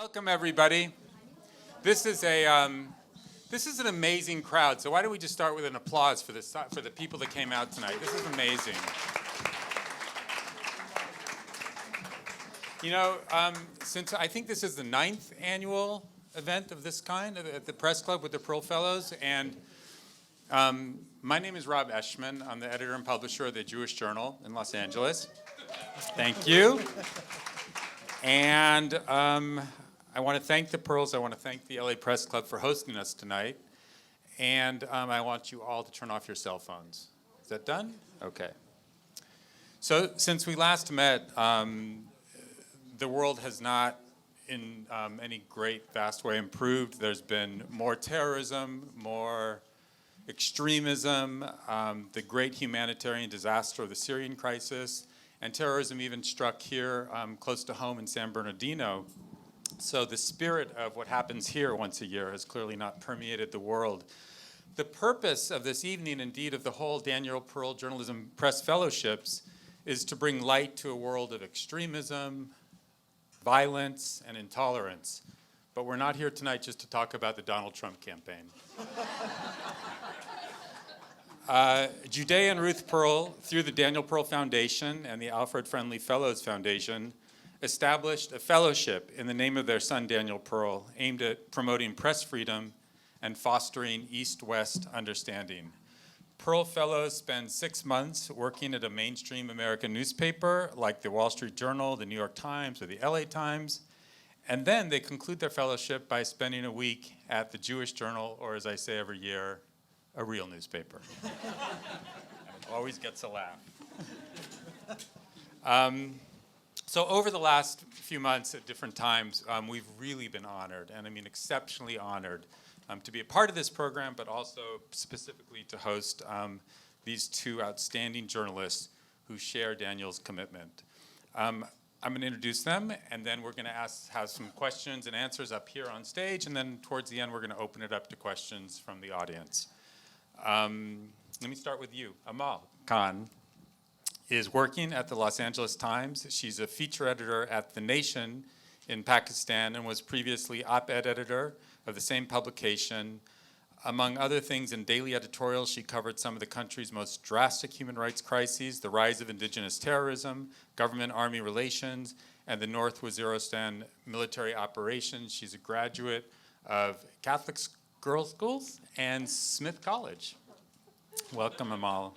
Welcome, everybody. This is an amazing crowd. So why don't we just start with an applause for the people that came out tonight? This is amazing. You know, since I think this is the 9th annual event of this kind at the Press Club with the Pearl Fellows, and my name is Rob Eschman. I'm the editor and publisher of the Jewish Journal in Los Angeles. Thank you. And I want to thank the Pearls. I want to thank the LA Press Club for hosting us tonight. And I want you all to turn off your cell phones. Is that done? Okay. So since we last met, the world has not in any great, vast way improved. There's been more terrorism, more extremism, the great humanitarian disaster of the Syrian crisis, and terrorism even struck here close to home in San Bernardino. So the spirit of what happens here once a year has clearly not permeated the world. The purpose of this evening, indeed of the whole Daniel Pearl Journalism Press Fellowships, is to bring light to a world of extremism, violence, and intolerance. But we're not here tonight just to talk about the Donald Trump campaign. Judea and Ruth Pearl, through the Daniel Pearl Foundation and the Alfred Friendly Fellows Foundation, established a fellowship in the name of their son Daniel Pearl, aimed at promoting press freedom and fostering East-West understanding. Pearl Fellows spend 6 months working at a mainstream American newspaper like the Wall Street Journal, the New York Times, or the LA Times, and then they conclude their fellowship by spending a week at the Jewish Journal, or as I say every year, a real newspaper. It always gets a laugh. So over the last few months at different times, we've really been honored, and I mean exceptionally honored, to be a part of this program, but also specifically to host these two outstanding journalists who share Daniel's commitment. I'm going to introduce them, and then we're going to have some questions and answers up here on stage, and then towards the end we're going to open it up to questions from the audience. Let me start with you. Amal Khan is working at the Los Angeles Times. She's a feature editor at The Nation in Pakistan and was previously op-ed editor of the same publication. Among other things, in daily editorials, she covered some of the country's most drastic human rights crises, the rise of indigenous terrorism, government-army relations, and the North Waziristan military operations. She's a graduate of Catholic Girls' Schools and Smith College. Welcome, Amal.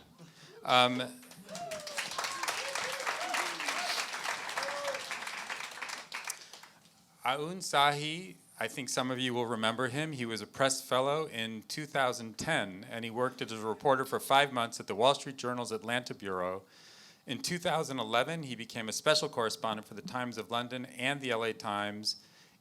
Aoun Sahi, I think some of you will remember him. He was a press fellow in 2010, and he worked as a reporter for 5 months at the Wall Street Journal's Atlanta bureau. In 2011, he became a special correspondent for the Times of London and the LA Times.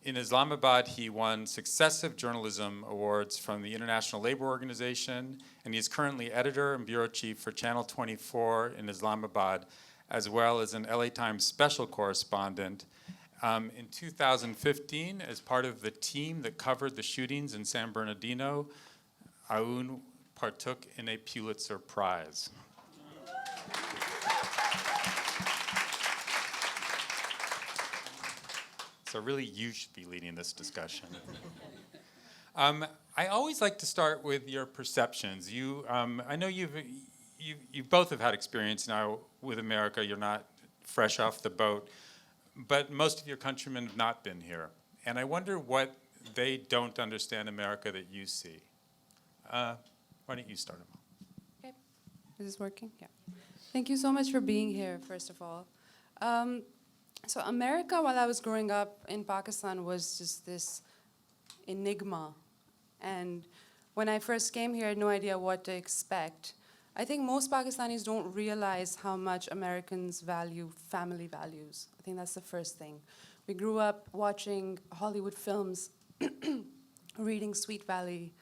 In Islamabad, he won successive journalism awards from the International Labor Organization, and he is currently editor and bureau chief for Channel 24 in Islamabad, as well as an LA Times special correspondent. In 2015, as part of the team that covered the shootings in San Bernardino, Aoun partook in a Pulitzer Prize. So really, you should be leading this discussion. I always like to start with your perceptions. I know you both have had experience now with America. You're not fresh off the boat. But most of your countrymen have not been here. And I wonder what they don't understand America that you see. Why don't you start, Amal? Okay. Is this working? Yeah. Thank you so much for being here, first of all. So America, while I was growing up in Pakistan, was just this enigma. And when I first came here, I had no idea what to expect. I think most Pakistanis don't realize how much Americans value family values. I think that's the first thing. We grew up watching Hollywood films, reading Sweet Valley.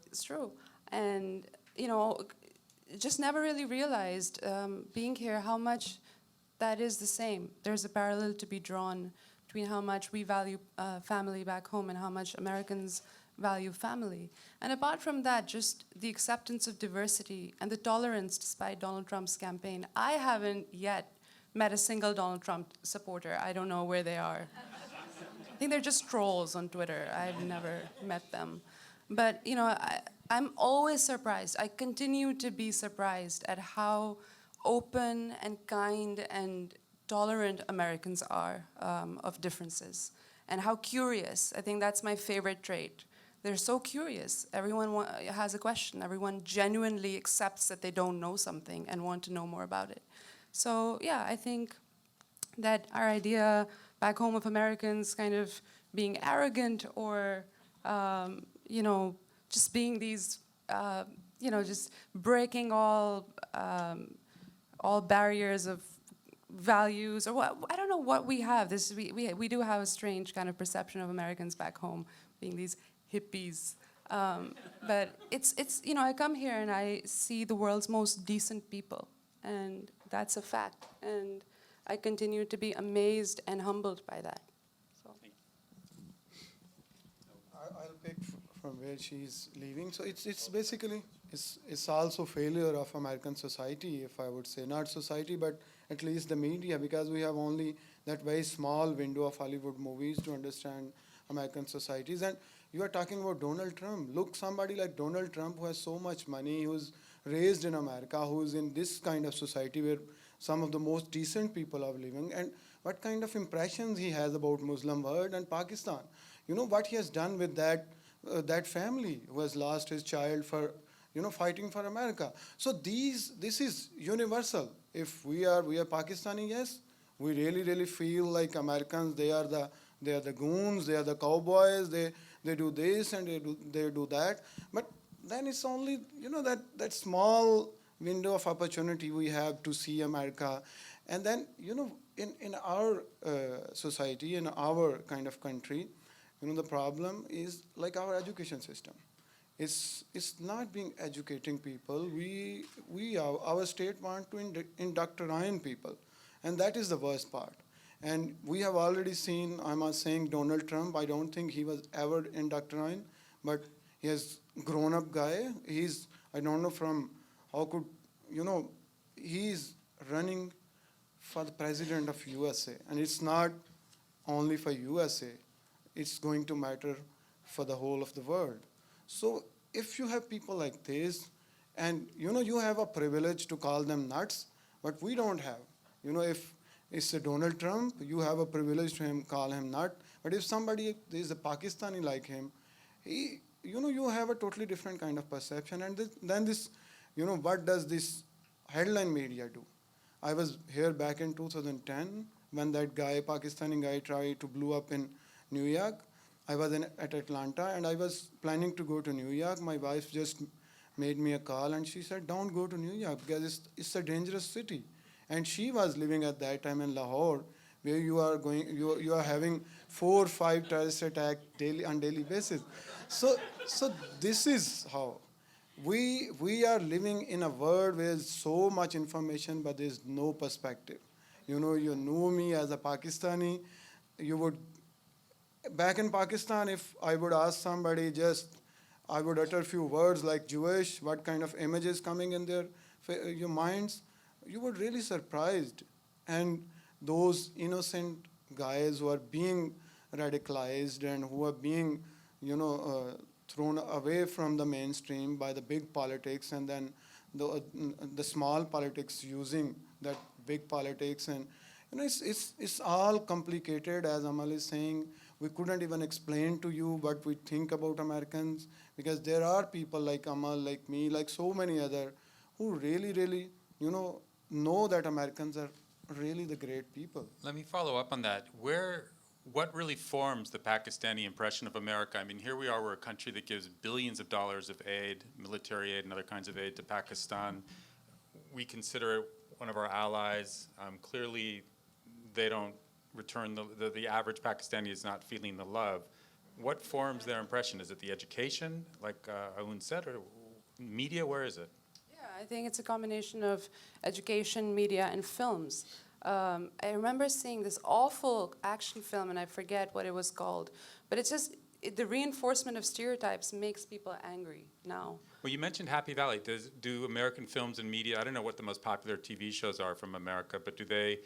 It's true. And, just never really realized, being here, how much that is the same. There's a parallel to be drawn between how much we value family back home and how much Americans value family. And apart from that, just the acceptance of diversity and the tolerance despite Donald Trump's campaign. I haven't yet met a single Donald Trump supporter. I don't know where they are. think they're just trolls on Twitter. I've never met them. But, you know, I'm always surprised. I continue to be surprised at how open and kind and tolerant Americans are of differences, and how curious. I think that's my favorite trait. They're so curious. Everyone has a question. Everyone genuinely accepts that they don't know something and want to know more about it. So yeah, I think that our idea back home of Americans kind of being arrogant or, you know, just being these, you know, just breaking all barriers of values or what, I don't know what we have. We do have a strange kind of perception of Americans back home being these hippies. But it's, you know, I come here and I see the world's most decent people, and that's a fact. And I continue to be amazed and humbled by that. So. I'll pick from where she's leaving. So it's basically it's also failure of American society, if I would say, not society, but at least the media, because we have only that very small window of Hollywood movies to understand American societies. And you are talking about Donald Trump. Look, somebody like Donald Trump who has so much money, who's raised in America, who's in this kind of society where some of the most decent people are living, and what kind of impressions he has about Muslim world and Pakistan. You know what he has done with that family who has lost his child for, you know, fighting for America. So this is universal. If we are Pakistani, yes, we really feel like Americans. They are the goons. They are the cowboys. They do this and they do that. But then it's only, you know, that small window of opportunity we have to see America. And then, you know, in our society, in our kind of country, you know, the problem is like our education system. It's not being educating people. Our state want to indoctrinate people, and that is the worst part. And we have already seen, I'm not saying Donald Trump, I don't think he was ever indoctrinated, but he has grown up guy. I don't know from how could, you know, he's running for the president of USA, and it's not only for USA, it's going to matter for the whole of the world. So if you have people like this, and you know, you have a privilege to call them nuts, but we don't have. You know, if it's a Donald Trump, you have a privilege to call him nut. But if somebody is a Pakistani like him, you know, you have a totally different kind of perception. And then this, you know, what does this headline media do? I was here back in 2010 when that guy, Pakistani guy, tried to blow up in New York. I was at Atlanta and I was planning to go to New York. My wife just made me a call and she said, don't go to New York because it's a dangerous city. And she was living at that time in Lahore, where you are having 4 or 5 terrorist attacks on daily basis. So this is how we are living in a world where there's so much information, but there's no perspective. You know me as a Pakistani. Back in Pakistan, if I would ask somebody, I would utter a few words like Jewish, what kind of images coming in your minds, you were really surprised. And those innocent guys who are being radicalized and who are being, thrown away from the mainstream by the big politics, and then the small politics using that big politics, and it's all complicated, as Amal is saying. We couldn't even explain to you what we think about Americans, because there are people like Amal, like me, like so many other, who really, know that Americans are really the great people. Let me follow up on that. What really forms the Pakistani impression of America? I mean, here we are, we're a country that gives billions of dollars of aid, military aid and other kinds of aid to Pakistan. We consider it one of our allies. Clearly, they don't return, the average Pakistani is not feeling the love. What forms their impression? Is it the education, like Aoun said, or media? Where is it? Yeah, I think it's a combination of education, media, and films. I remember seeing this awful action film, and I forget what it was called, but it's just the reinforcement of stereotypes makes people angry now. Well, you mentioned Happy Valley. Do American films and media, I don't know what the most popular TV shows are from America, but do they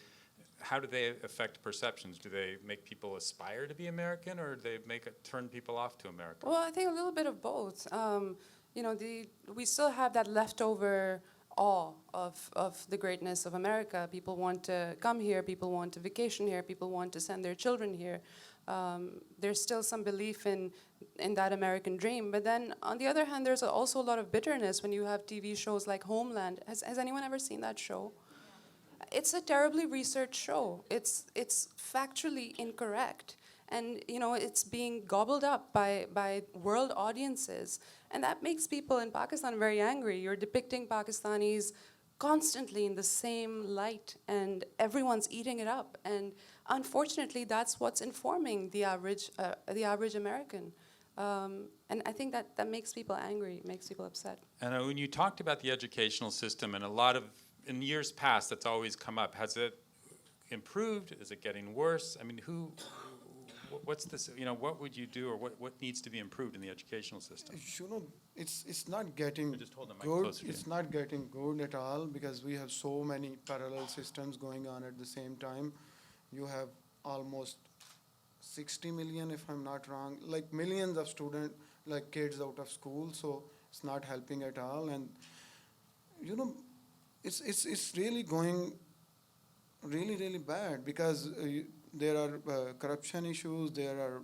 how do they affect perceptions? Do they make people aspire to be American, or do they turn people off to America? Well, I think a little bit of both. We still have that leftover awe of the greatness of America. People want to come here, people want to vacation here, people want to send their children here. There's still some belief in that American dream. But then, on the other hand, there's also a lot of bitterness when you have TV shows like Homeland. Has anyone ever seen that show? It's a terribly researched show. It's factually incorrect. And it's being gobbled up by world audiences. And that makes people in Pakistan very angry. You're depicting Pakistanis constantly in the same light, and everyone's eating it up. And unfortunately, that's what's informing the average American. And I think that makes people angry, makes people upset. And when you talked about the educational system, and in years past, that's always come up. Has it improved? Is it getting worse? I mean, what's this? What would you do, or what needs to be improved in the educational system? It's not getting Just hold the mic good. closer to you. It's not getting good at all, because we have so many parallel systems going on at the same time. You have almost 60 million, if I'm not wrong, like millions of students, like kids out of school. So it's not helping at all, and it's really going really, really bad, because there are corruption issues, there are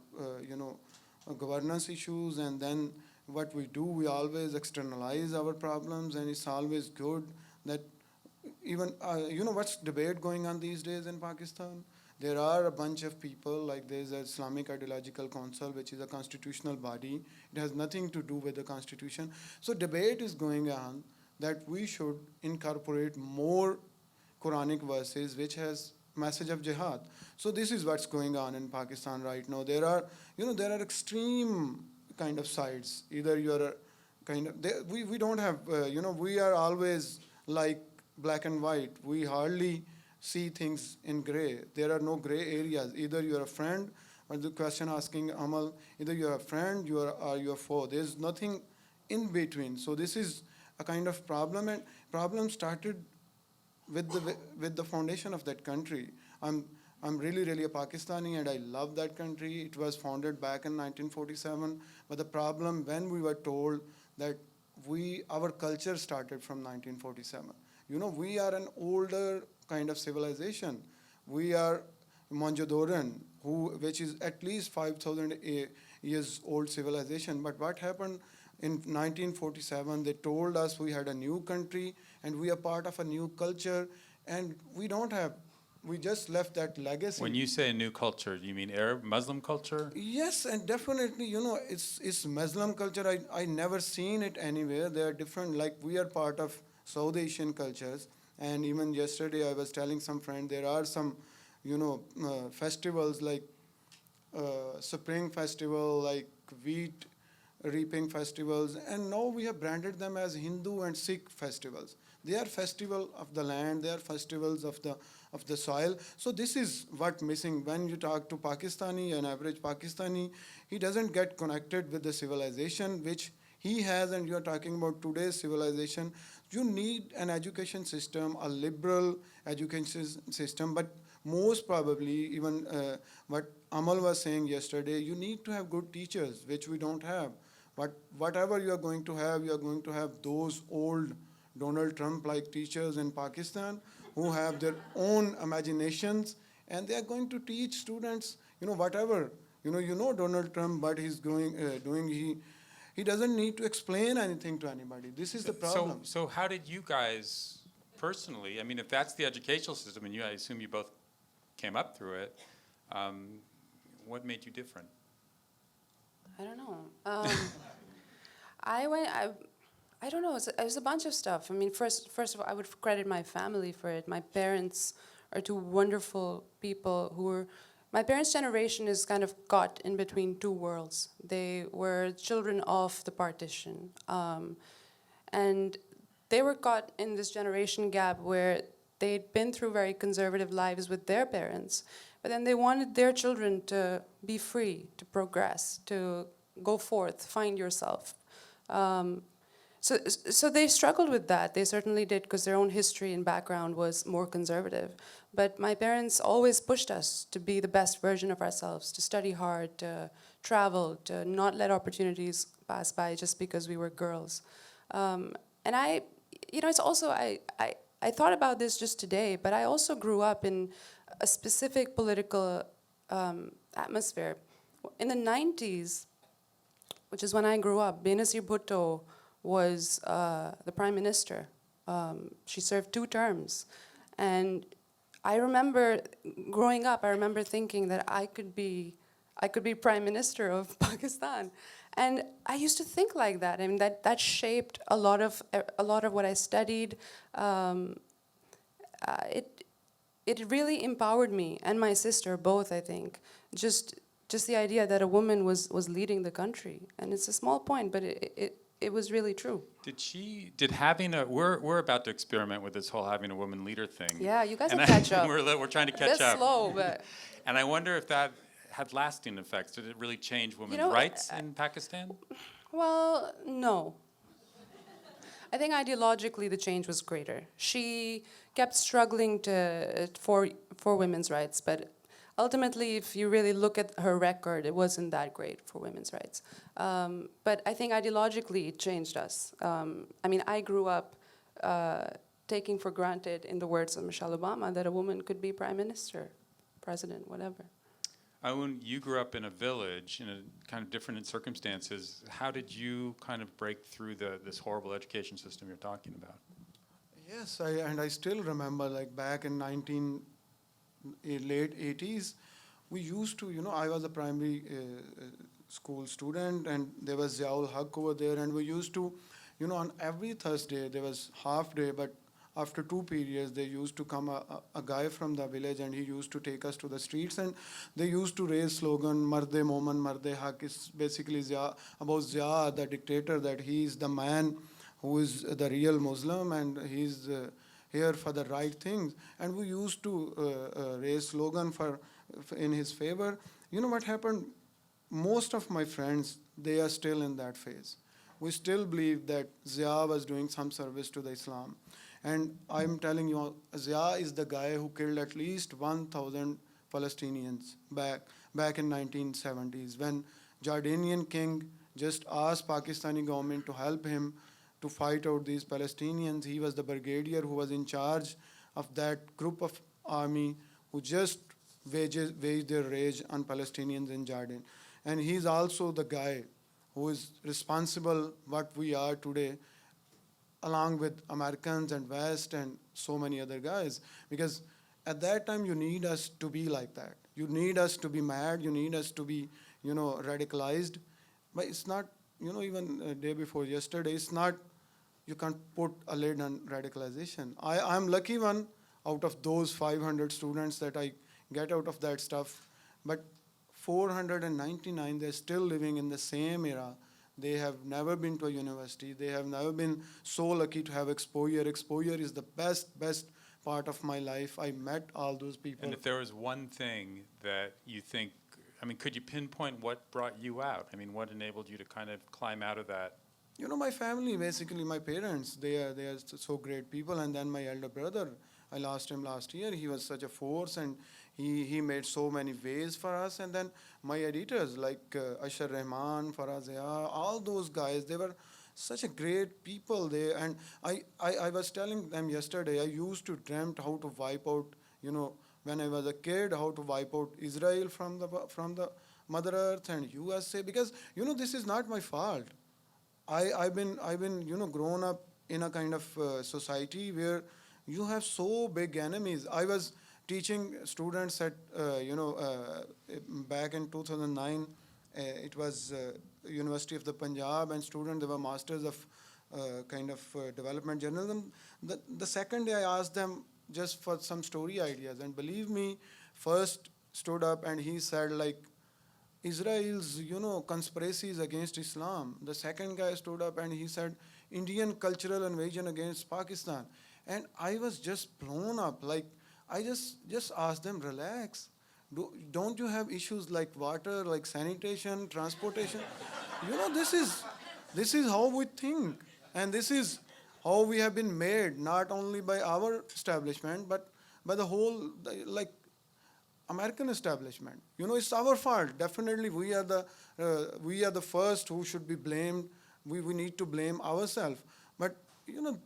governance issues, and then what we do, we always externalize our problems, and it's always good that even what's debate going on these days in Pakistan? There are a bunch of people, like there's an Islamic Ideological Council, which is a constitutional body. It has nothing to do with the constitution. So debate is going on that we should incorporate more Quranic verses which has message of jihad. So this is what's going on in Pakistan right now. There are extreme kind of sides. Either you're a kind of, we don't have, we are always like black and white. We hardly see things in gray. There are no gray areas. Either you're a friend, or the question asking Amal, either you're a friend, or you're a foe. There's nothing in between. So this is a kind of problem, and problem started with the foundation of that country. I'm really, really a Pakistani, and I love that country. It was founded back in 1947. But the problem, when we were told that our culture started from 1947. We are an older kind of civilization. We are Mohenjo-Daron, which is at least 5,000 years old civilization. But what happened in 1947? They told us we had a new country and we are part of a new culture, and we just left that legacy. When you say a new culture, do you mean Arab, Muslim culture? Yes, and definitely, it's Muslim culture. I never seen it anywhere. They are different. Like, we are part of South Asian cultures. And even yesterday, I was telling some friend, there are some, festivals like Spring Festival, like wheat reaping festivals. And now we have branded them as Hindu and Sikh festivals. They are festival of the land. They are festivals of the soil. So this is what missing. When you talk to Pakistani, an average Pakistani, he doesn't get connected with the civilization which he has, and you are talking about today's civilization. You need an education system, a liberal education system, but most probably, even what Amal was saying yesterday, you need to have good teachers, which we don't have. But whatever you are going to have those old Donald Trump-like teachers in Pakistan who have their own imaginations, and they are going to teach students, whatever. Donald Trump, but he's he doesn't need to explain anything to anybody. This is the problem. So how did you guys personally, I mean, if that's the educational system, and I assume you both came up through it, what made you different? I don't know. I don't know. It was a bunch of stuff. I mean, first of all, I would credit my family for it. My parents are two wonderful people who were. My parents' generation is kind of caught in between two worlds. They were children of the partition, and they were caught in this generation gap where they'd been through very conservative lives with their parents, but then they wanted their children to be free, to progress, to go forth, find yourself. So they struggled with that. They certainly did because their own history and background was more conservative. But my parents always pushed us to be the best version of ourselves, to study hard, to travel, to not let opportunities pass by just because we were girls. And it's also, I thought about this just today, but I also grew up in a specific political atmosphere. In the 90s, which is when I grew up, Benazir Bhutto was the prime minister. She served 2 terms. And I remember growing up, I remember thinking that I could be prime minister of Pakistan. And I used to think like that. I mean, that shaped a lot of what I studied. It really empowered me and my sister both, I think. Just the idea that a woman was leading the country. And it's a small point, but it was really true. We're about to experiment with this whole having a woman leader thing. Yeah, you guys And will catch up. We're trying to catch They're up. slow, but And I wonder if that had lasting effects. Did it really change women's know, rights in Pakistan? well, no. I think ideologically the change was greater. She kept struggling for women's rights, but ultimately, if you really look at her record, it wasn't that great for women's rights. But I think ideologically it changed us. I mean, I grew up taking for granted, in the words of Michelle Obama, that a woman could be prime minister, president, whatever. When you grew up in a village in a kind of different circumstances, how did you kind of break through this horrible education system you're talking about? Yes, I still remember, like back in late 80s, we used to, I was a primary school student, and there was Ziaul Haq over there, and we used to, on every Thursday, there was half day, but after 2 periods, they used to come a guy from the village, and he used to take us to the streets, and they used to raise slogan, Marde Moman, Marde Haq. It's basically about Zia, the dictator, that he is the man who is the real Muslim, and he's here for the right things. And we used to raise slogan in his favor. You know what happened? Most of my friends, they are still in that phase. We still believe that Zia was doing some service to the Islam. And I'm telling you, Zia is the guy who killed at least 1,000 Palestinians back in 1970s, when Jordanian king just asked Pakistani government to help him to fight out these Palestinians. He was the brigadier who was in charge of that group of army who just waged their rage on Palestinians in Jordan. And he's also the guy who is responsible what we are today, along with Americans and West and so many other guys. Because at that time, you need us to be like that. You need us to be mad. You need us to be, radicalized. But it's not, even a day before yesterday, it's not, you can't put a lid on radicalization. I'm lucky one out of those 500 students that I get out of that stuff. But 499, they're still living in the same era. They have never been to a university. They have never been so lucky to have exposure. Exposure is the best part of my life. I met all those people. And if there was one thing that you think, could you pinpoint what brought you out? What enabled you to kind of climb out of that? My family, basically my parents, they are so great people. And then my elder brother, I lost him last year. He was such a force, and he made so many ways for us. And then my editors like Ashar Rahman, Faraz Zia, all those guys, they were such a great people there. And I was telling them yesterday, I used to dreamt how to wipe out, when I was a kid, how to wipe out Israel from the Mother Earth and USA, because this is not my fault. I've been grown up in a kind of society where you have so big enemies. I was teaching students at back in 2009. It was University of the Punjab, and students, they were masters of development journalism. The second day I asked them just for some story ideas, and believe me, first stood up and he said like, Israel's, conspiracies against Islam. The second guy stood up and he said, Indian cultural invasion against Pakistan. And I was just blown up. Like, I just asked them, relax. Don't you have issues like water, like sanitation, transportation? This is how we think. And this is how we have been made, not only by our establishment, but by the whole, like, American establishment. You know, it's our fault. Definitely, we are the first who should be blamed. We need to blame ourselves. But you know,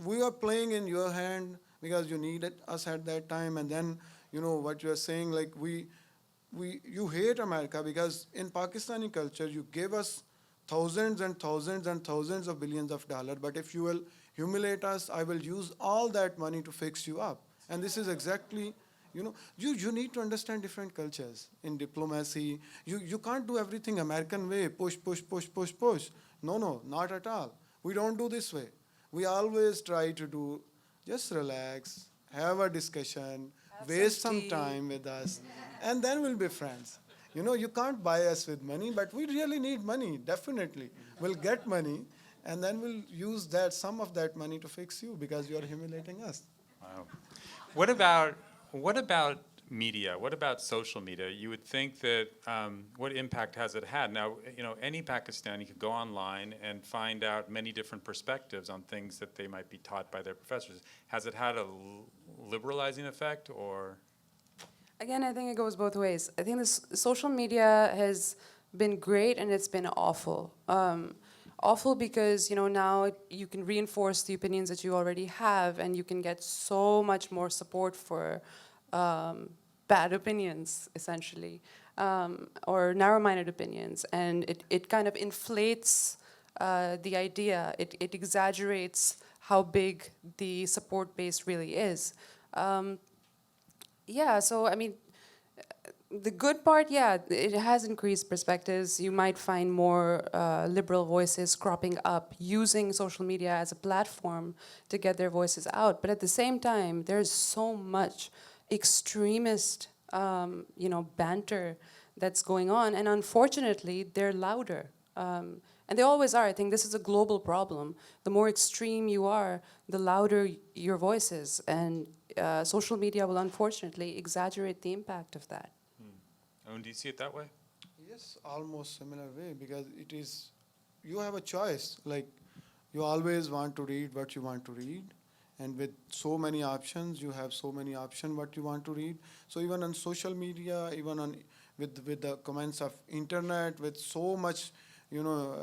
we are playing in your hand because you needed us at that time. And then, you know, what you are saying, like you hate America because in Pakistani culture you gave us thousands and thousands and thousands of billions of dollars. But if you will humiliate us, I will use all that money to fix you up. And this is exactly, you know, you need to understand different cultures in diplomacy. You can't do everything American way, push, push, push, push, push. No, not at all. We don't do this way. We always try to do just relax, have a discussion, Have waste some some tea. time with us, and then we'll be friends. You know, you can't buy us with money, but we really need money, definitely. We'll get money, and then we'll use that, some of that money to fix you because you're humiliating us. Wow. What about media? What about social media? You would think that what impact has it had? Now, you know, any Pakistani could go online and find out many different perspectives on things that they might be taught by their professors. Has it had a liberalizing effect, or? Again, I think it goes both ways. I think this social media has been great and it's been awful. Awful because, you know, now you can reinforce the opinions that you already have and you can get so much more support for bad opinions, essentially, or narrow-minded opinions. And it kind of inflates the idea. It exaggerates how big the support base really is. Yeah, so I mean, the good part, yeah, it has increased perspectives. You might find more liberal voices cropping up using social media as a platform to get their voices out. But at the same time, there's so much extremist, you know, banter that's going on, and unfortunately, they're louder. And they always are. I think this is a global problem. The more extreme you are, the louder your voice is, and social media will unfortunately exaggerate the impact of that. Owen, do you see it that way? Yes, almost similar way because it is, you have a choice. Like, you always want to read what you want to read, and with so many options, you have so many options what you want to read. So even on social media, even on with the comments of internet, with so much, you know,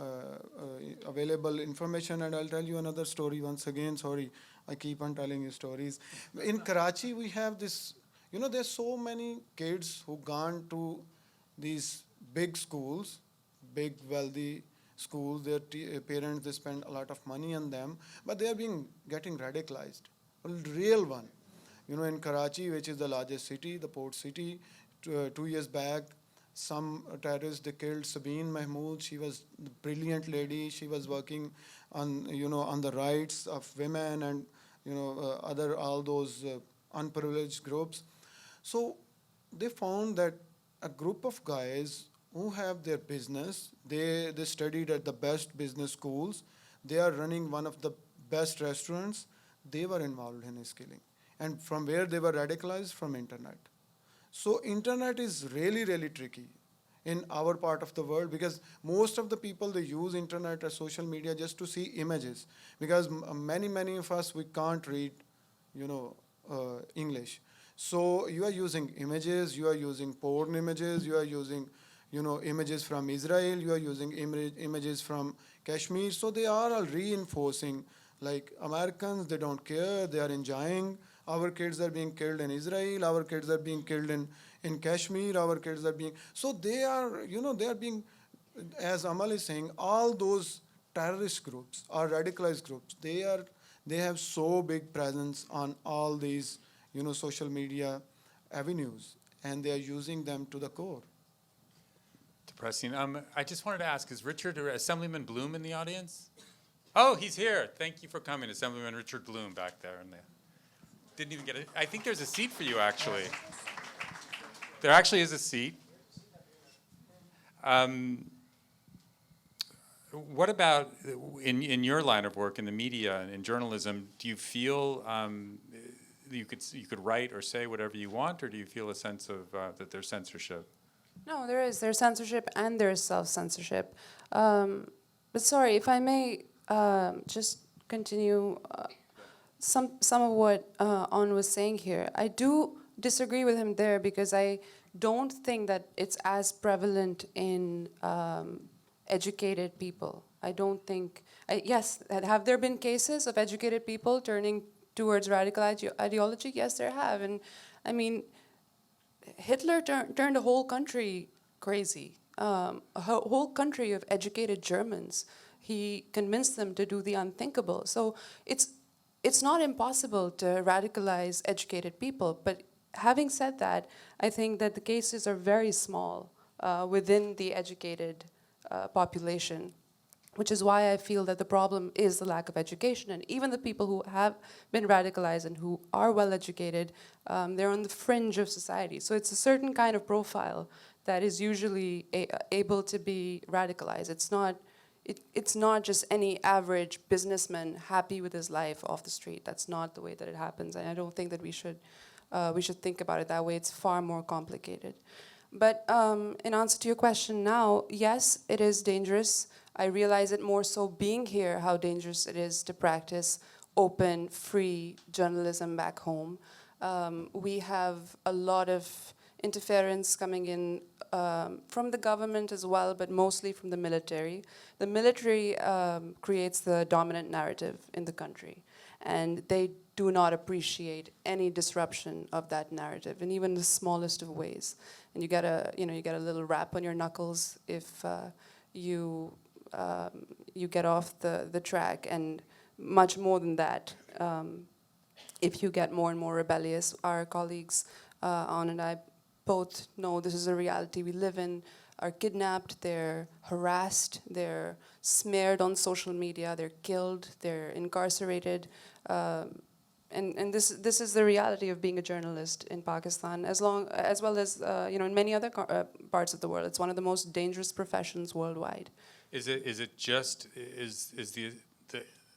available information. And I'll tell you another story once again. Sorry, I keep on telling you stories. In Karachi, we have this. You know, there's so many kids who gone to these big schools, big wealthy schools. Their parents, they spend a lot of money on them, but they are getting radicalized. A real one. You know, in Karachi, which is the largest city, the port city, 2 years back, some terrorists, they killed Sabine Mahmood. She was a brilliant lady. She was working on, you know, on the rights of women and, you know, all those unprivileged groups. So they found that a group of guys who have their business, they studied at the best business schools, they are running one of the best restaurants, they were involved in his killing. And from where they were radicalized? From internet. So internet is really, really tricky in our part of the world because most of the people, they use internet or social media just to see images because many of us, we can't read, you know, English. So you are using images, you are using porn images, you are using, you know, images from Israel, you are using images from Kashmir. So they are all reinforcing, like, Americans, they don't care, they are enjoying. Our kids are being killed in Israel, our kids are being killed in Kashmir, our kids are being, so they are, you know, they are being, as Amal is saying, all those terrorist groups or radicalized groups, they have so big presence on all these, you know, social media avenues, and they are using them to the core. Depressing. I just wanted to ask, is Assemblyman Bloom in the audience? Oh, he's here. Thank you for coming, Assemblyman Richard Bloom back there. Didn't even get it. I think there's a seat for you, actually. There actually is a seat. What about in your line of work in the media and in journalism? Do you feel you could write or say whatever you want, or do you feel a sense of that there's censorship? No, there's censorship and there's self-censorship. But sorry, if I may just continue some of what On was saying here. I do disagree with him there because I don't think that it's as prevalent in educated people. I don't think, yes, have there been cases of educated people turning towards radical ideology? Yes, there have. And I mean, Hitler turned a whole country crazy, a whole country of educated Germans. He convinced them to do the unthinkable. So it's not impossible to radicalize educated people. But having said that, I think that the cases are very small within the educated population, which is why I feel that the problem is the lack of education. And even the people who have been radicalized and who are well educated, they're on the fringe of society. So it's a certain kind of profile that is usually able to be radicalized. It's not just any average businessman happy with his life off the street. That's not the way that it happens. And I don't think that we should think about it that way. It's far more complicated. But in answer to your question now, yes, it is dangerous. I realize it more so being here, how dangerous it is to practice open, free journalism back home. We have a lot of interference coming in from the government as well, but mostly from the military. The military creates the dominant narrative in the country, and they do not appreciate any disruption of that narrative in even the smallest of ways. And you get a little rap on your knuckles if you get off the track, and much more than that, if you get more and more rebellious. Our colleagues, On and I, both know this is a reality we live in, are kidnapped, they're harassed, they're smeared on social media, they're killed, they're incarcerated. And this is the reality of being a journalist in Pakistan, as well as in many other parts of the world. It's one of the most dangerous professions worldwide. Is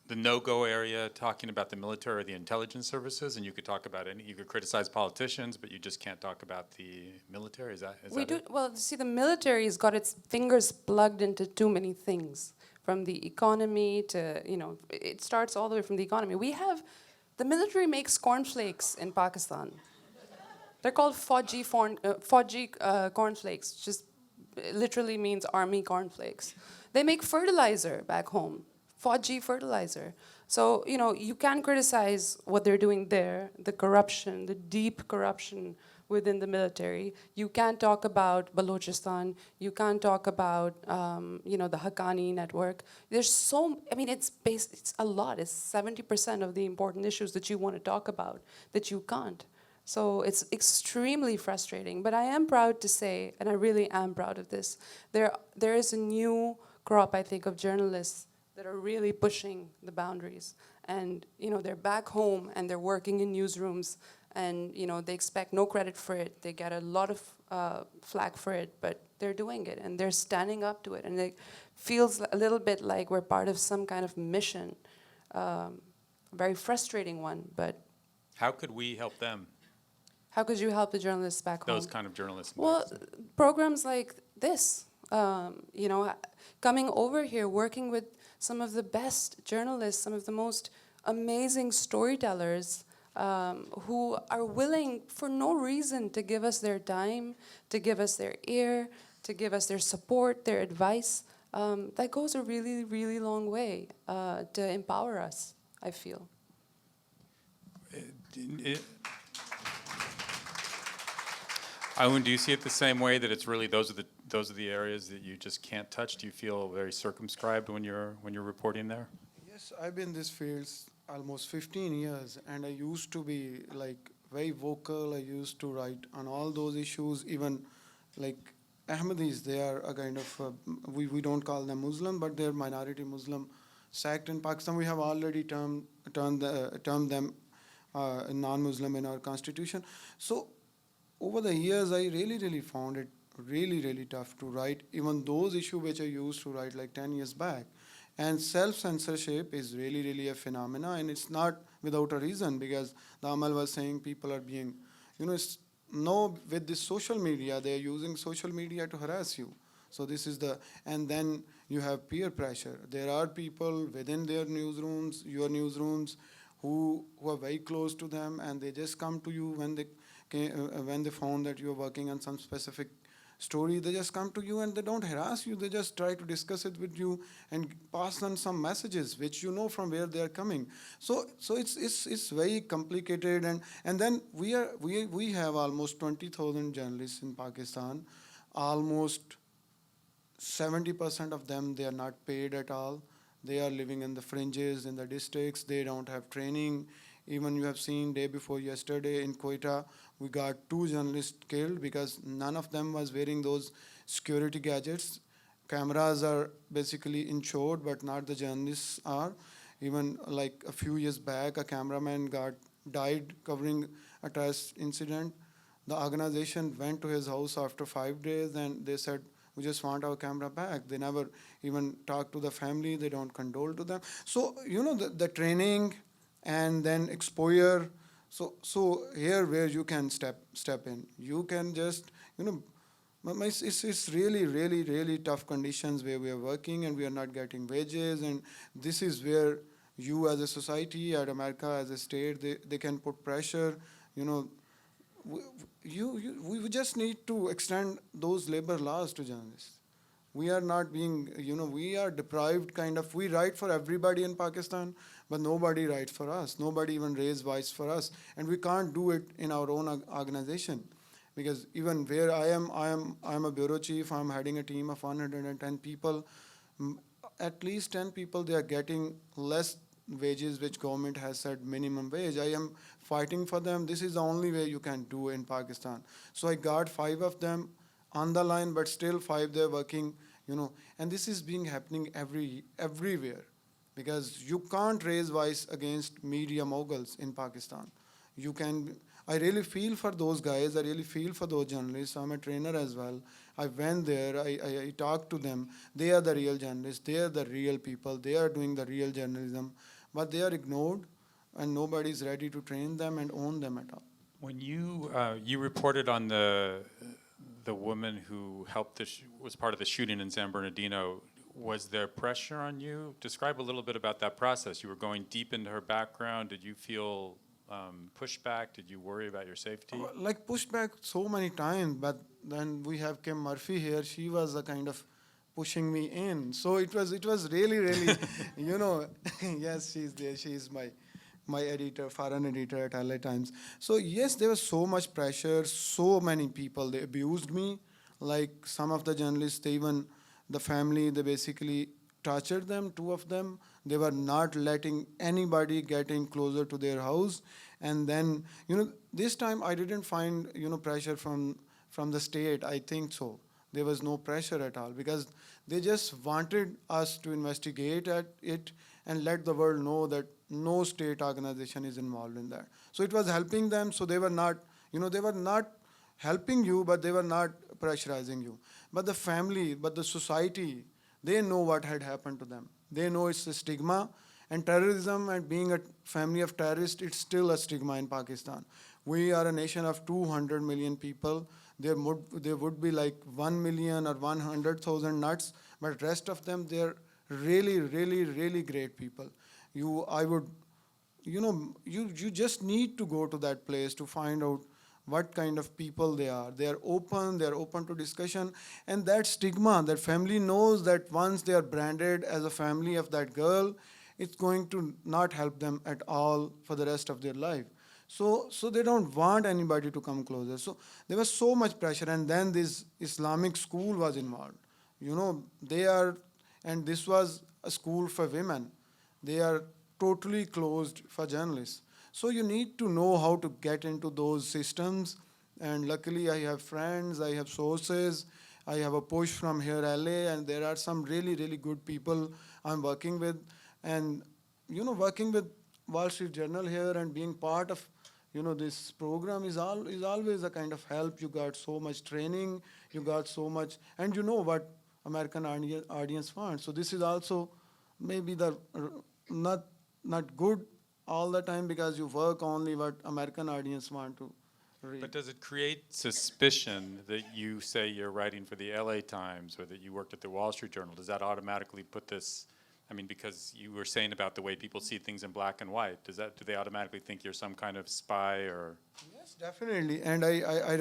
the no-go area talking about the military or the intelligence services? And you could talk about you could criticize politicians, but you just can't talk about the military. Is that it? Well, see, the military has got its fingers plugged into too many things, from the economy to it starts all the way from the economy. The military makes cornflakes in Pakistan. They're called Fauji cornflakes, just literally means army cornflakes. They make fertilizer back home, Fauji fertilizer. So, you can criticize what they're doing there, the corruption, the deep corruption within the military. You can't talk about Balochistan. You can't talk about, the Haqqani network. It's a lot. It's 70% of the important issues that you want to talk about that you can't. So it's extremely frustrating. But I am proud to say, and I really am proud of this, there is a new crop, I think, of journalists that are really pushing the boundaries. And, they're back home and they're working in newsrooms, and, they expect no credit for it. They get a lot of flack for it, but they're doing it and they're standing up to it. And it feels a little bit like we're part of some kind of mission, a very frustrating one, but. How could we help them? How could you help the journalists back home? Those kind of journalists. Well, programs like this, coming over here, working with some of the best journalists, some of the most amazing storytellers, who are willing for no reason to give us their time, to give us their ear, to give us their support, their advice. That goes a really, really long way to empower us, I feel. Aoun, do you see it the same way, that it's really those are the areas that you just can't touch? Do you feel very circumscribed when you're reporting there? Yes, I've been in this field almost 15 years, and I used to be very vocal. I used to write on all those issues. Even Ahmadis, they are a kind of we don't call them Muslim, but they're minority Muslim sect in Pakistan. We have already termed them non-Muslim in our constitution. So over the years, I really found it really tough to write even those issues which I used to write 10 years back. And self-censorship is really a phenomena, and it's not without a reason, because the Amal was saying people are being, with this social media, they're using social media to harass you. So this is the, and then you have peer pressure. There are people within their newsrooms, your newsrooms, who are very close to them, and they just come to you when they found that you're working on some specific story. They just come to you and they don't harass you. They just try to discuss it with you and pass on some messages which you know from where they are coming. So it's very complicated, and then we have almost 20,000 journalists in Pakistan. Almost 70% of them, they are not paid at all. They are living in the fringes, in the districts. They don't have training. Even you have seen day before yesterday in Quetta, we got 2 journalists killed because none of them was wearing those security gadgets. Cameras are basically insured, but not the journalists are. Even like a few years back, a cameraman died covering a terrorist incident. The organization went to his house after 5 days and they said, we just want our camera back. They never even talk to the family. They don't condole to them. So, the training and then exposure. So here where you can step in. You can just, it's really, really, really tough conditions where we are working and we are not getting wages. And this is where you as a society, at America as a state, they can put pressure, we just need to extend those labor laws to journalists. We are not being, we are deprived kind of, we write for everybody in Pakistan, but nobody writes for us. Nobody even raises voice for us. And we can't do it in our own organization. Because even where I am a bureau chief, I'm heading a team of 110 people. At least 10 people, they are getting less wages which government has set minimum wage. I am fighting for them. This is the only way you can do in Pakistan. So I got 5 of them on the line, but still 5 they're working, and this is being happening everywhere, because you can't raise voice against media moguls in Pakistan. I really feel for those guys. I really feel for those journalists. I'm a trainer as well. I went there. I talked to them. They are the real journalists. They are the real people. They are doing the real journalism. But they are ignored, and nobody is ready to train them and own them at all. When you reported on the woman who helped was part of the shooting in San Bernardino, was there pressure on you? Describe a little bit about that process. You were going deep into her background. Did you feel pushback? Did you worry about your safety? Like pushback so many times, but then we have Kim Murphy here. She was a kind of pushing me in. So it was really, really, yes, she's there. She's my editor, foreign editor at LA Times. So yes, there was so much pressure, so many people, they abused me. Like some of the journalists, the family, they basically tortured them, 2 of them. They were not letting anybody get in closer to their house. And then, this time I didn't find, pressure from the state, I think so. There was no pressure at all, because they just wanted us to investigate at it and let the world know that no state organization is involved in that. So it was helping them. So they were not, they were not helping you, but they were not pressurizing you. But the family, but the society, they know what had happened to them. They know it's a stigma, and terrorism and being a family of terrorists, it's still a stigma in Pakistan. We are a nation of 200 million people. There would be like 1 million or 100,000 nuts, but rest of them, they're really, really, really great people. You just need to go to that place to find out what kind of people they are. They're open to discussion. And that stigma, that family knows that once they are branded as a family of that girl, it's going to not help them at all for the rest of their life. So they don't want anybody to come closer. So there was so much pressure. And then this Islamic school was involved. And this was a school for women. They are totally closed for journalists. So you need to know how to get into those systems. And luckily I have friends, I have sources, I have a push from here, LA, and there are some really, really good people I'm working with. And, working with Wall Street Journal here and being part of, this program is always a kind of help. You got so much training, you got so much, and you know what American audience wants. So this is also maybe not good all the time, because you work only what American audience want to read. But does it create suspicion that you say you're writing for the LA Times or that you worked at the Wall Street Journal? Does that automatically put this, I mean, because you were saying about the way people see things in black and white, do they automatically think you're some kind of spy or? Yes, definitely. And I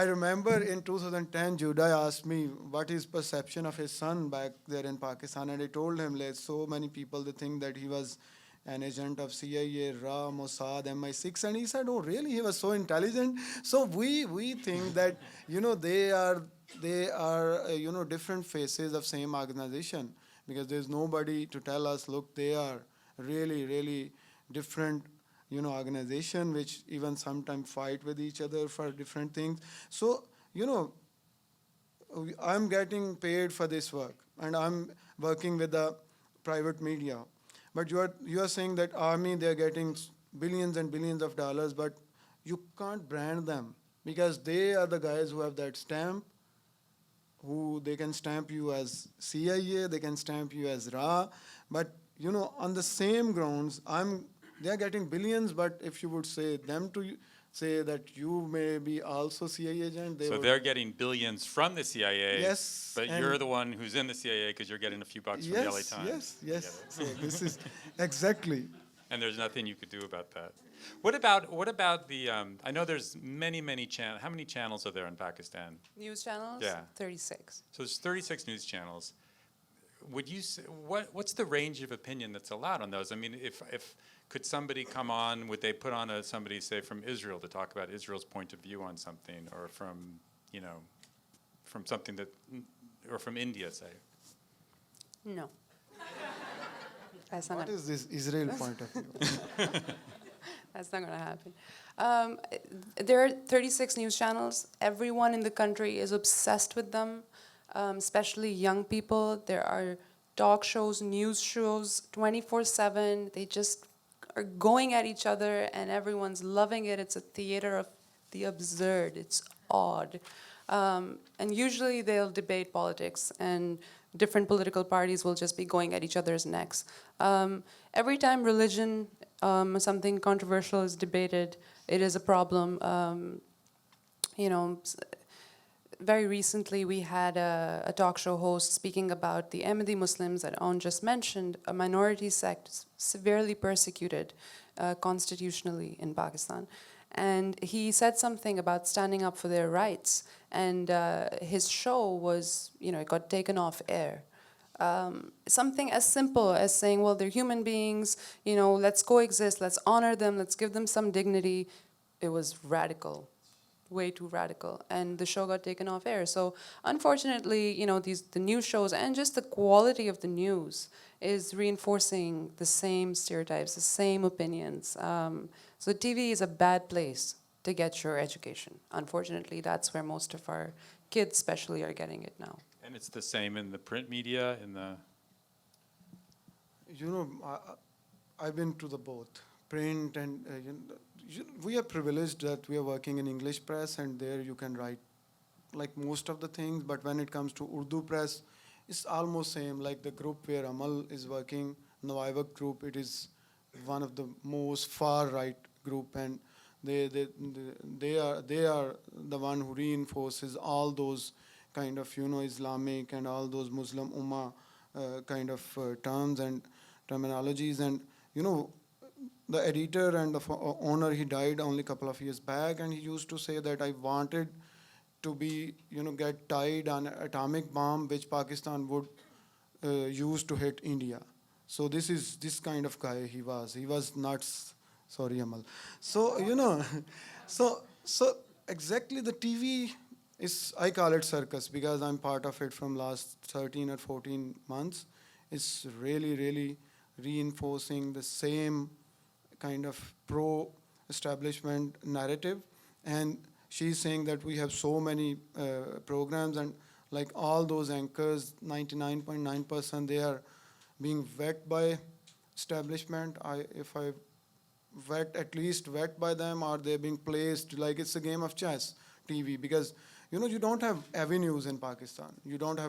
remember in 2010, Judah asked me what his perception of his son back there in Pakistan, and I told him, like, so many people they think that he was an agent of CIA, Ra, Mossad, MI6, and he said, "Oh, really? He was so intelligent." So we think that they are different faces of same organization, because there's nobody to tell us, look, they are really different organization, which even sometimes fight with each other for different things. So I'm getting paid for this work, and I'm working with the private media. But you are saying that army, they're getting billions and billions of dollars, but you can't brand them, because they are the guys who have that stamp, who they can stamp you as CIA, they can stamp you as Ra, but on the same grounds, they are getting billions, but if you would say them to say that you may be also CIA agent, So would, they're getting billions from the CIA, yes, but and you're the one who's in the CIA because you're getting a few bucks from the LA Times. yes. So this is exactly. And there's nothing you could do about that. What about the? I know there's many channels. How many channels are there in Pakistan? News channels? Yeah. 36. So there's 36 news channels. Would you say, what's the range of opinion that's allowed on those? I mean, if could somebody come on? Would they put on somebody, say, from Israel to talk about Israel's point of view on something, or from from something that, or from India, say? No. That's not What gonna, is this Israel point of view? that's not going to happen. There are 36 news channels. Everyone in the country is obsessed with them, especially young people. There are talk shows, news shows, 24/7. They just are going at each other, and everyone's loving it. It's a theater of the absurd. It's odd. And usually they'll debate politics, and different political parties will just be going at each other's necks. Every time religion, something controversial is debated, it is a problem. Very recently we had a talk show host speaking about the Ahmadi Muslims that Aun just mentioned, a minority sect severely persecuted constitutionally in Pakistan. And he said something about standing up for their rights. And his show was, it got taken off air. Something as simple as saying, well, they're human beings, let's coexist, let's honor them, let's give them some dignity. It was radical, way too radical. And the show got taken off air. So unfortunately, the news shows and just the quality of the news is reinforcing the same stereotypes, the same opinions. So TV is a bad place to get your education. Unfortunately, that's where most of our kids especially are getting it now. And it's the same in the print media, in the... I've been to the both, print and, we are privileged that we are working in English press, and there you can write like most of the things, but when it comes to Urdu press, it's almost same, like the group where Amal is working, Nawaiwak group, it is one of the most far right group, and they are the one who reinforces all those kind of Islamic and all those Muslim Ummah kind of terms and terminologies. And the editor and the owner, he died only a couple of years back, and he used to say that I wanted to be get tied on an atomic bomb which Pakistan would use to hit India. So this kind of guy he was nuts. Sorry, Amal. So so exactly the TV is, I call it circus because I'm part of it from last 13 or 14 months. It's really reinforcing the same kind of pro-establishment narrative. And she's saying that we have so many programs, and like all those anchors, 99.9%, they are being vet by establishment. If I at least vet by them, or they're being placed like it's a game of chess, TV, because you don't have avenues in Pakistan. We don't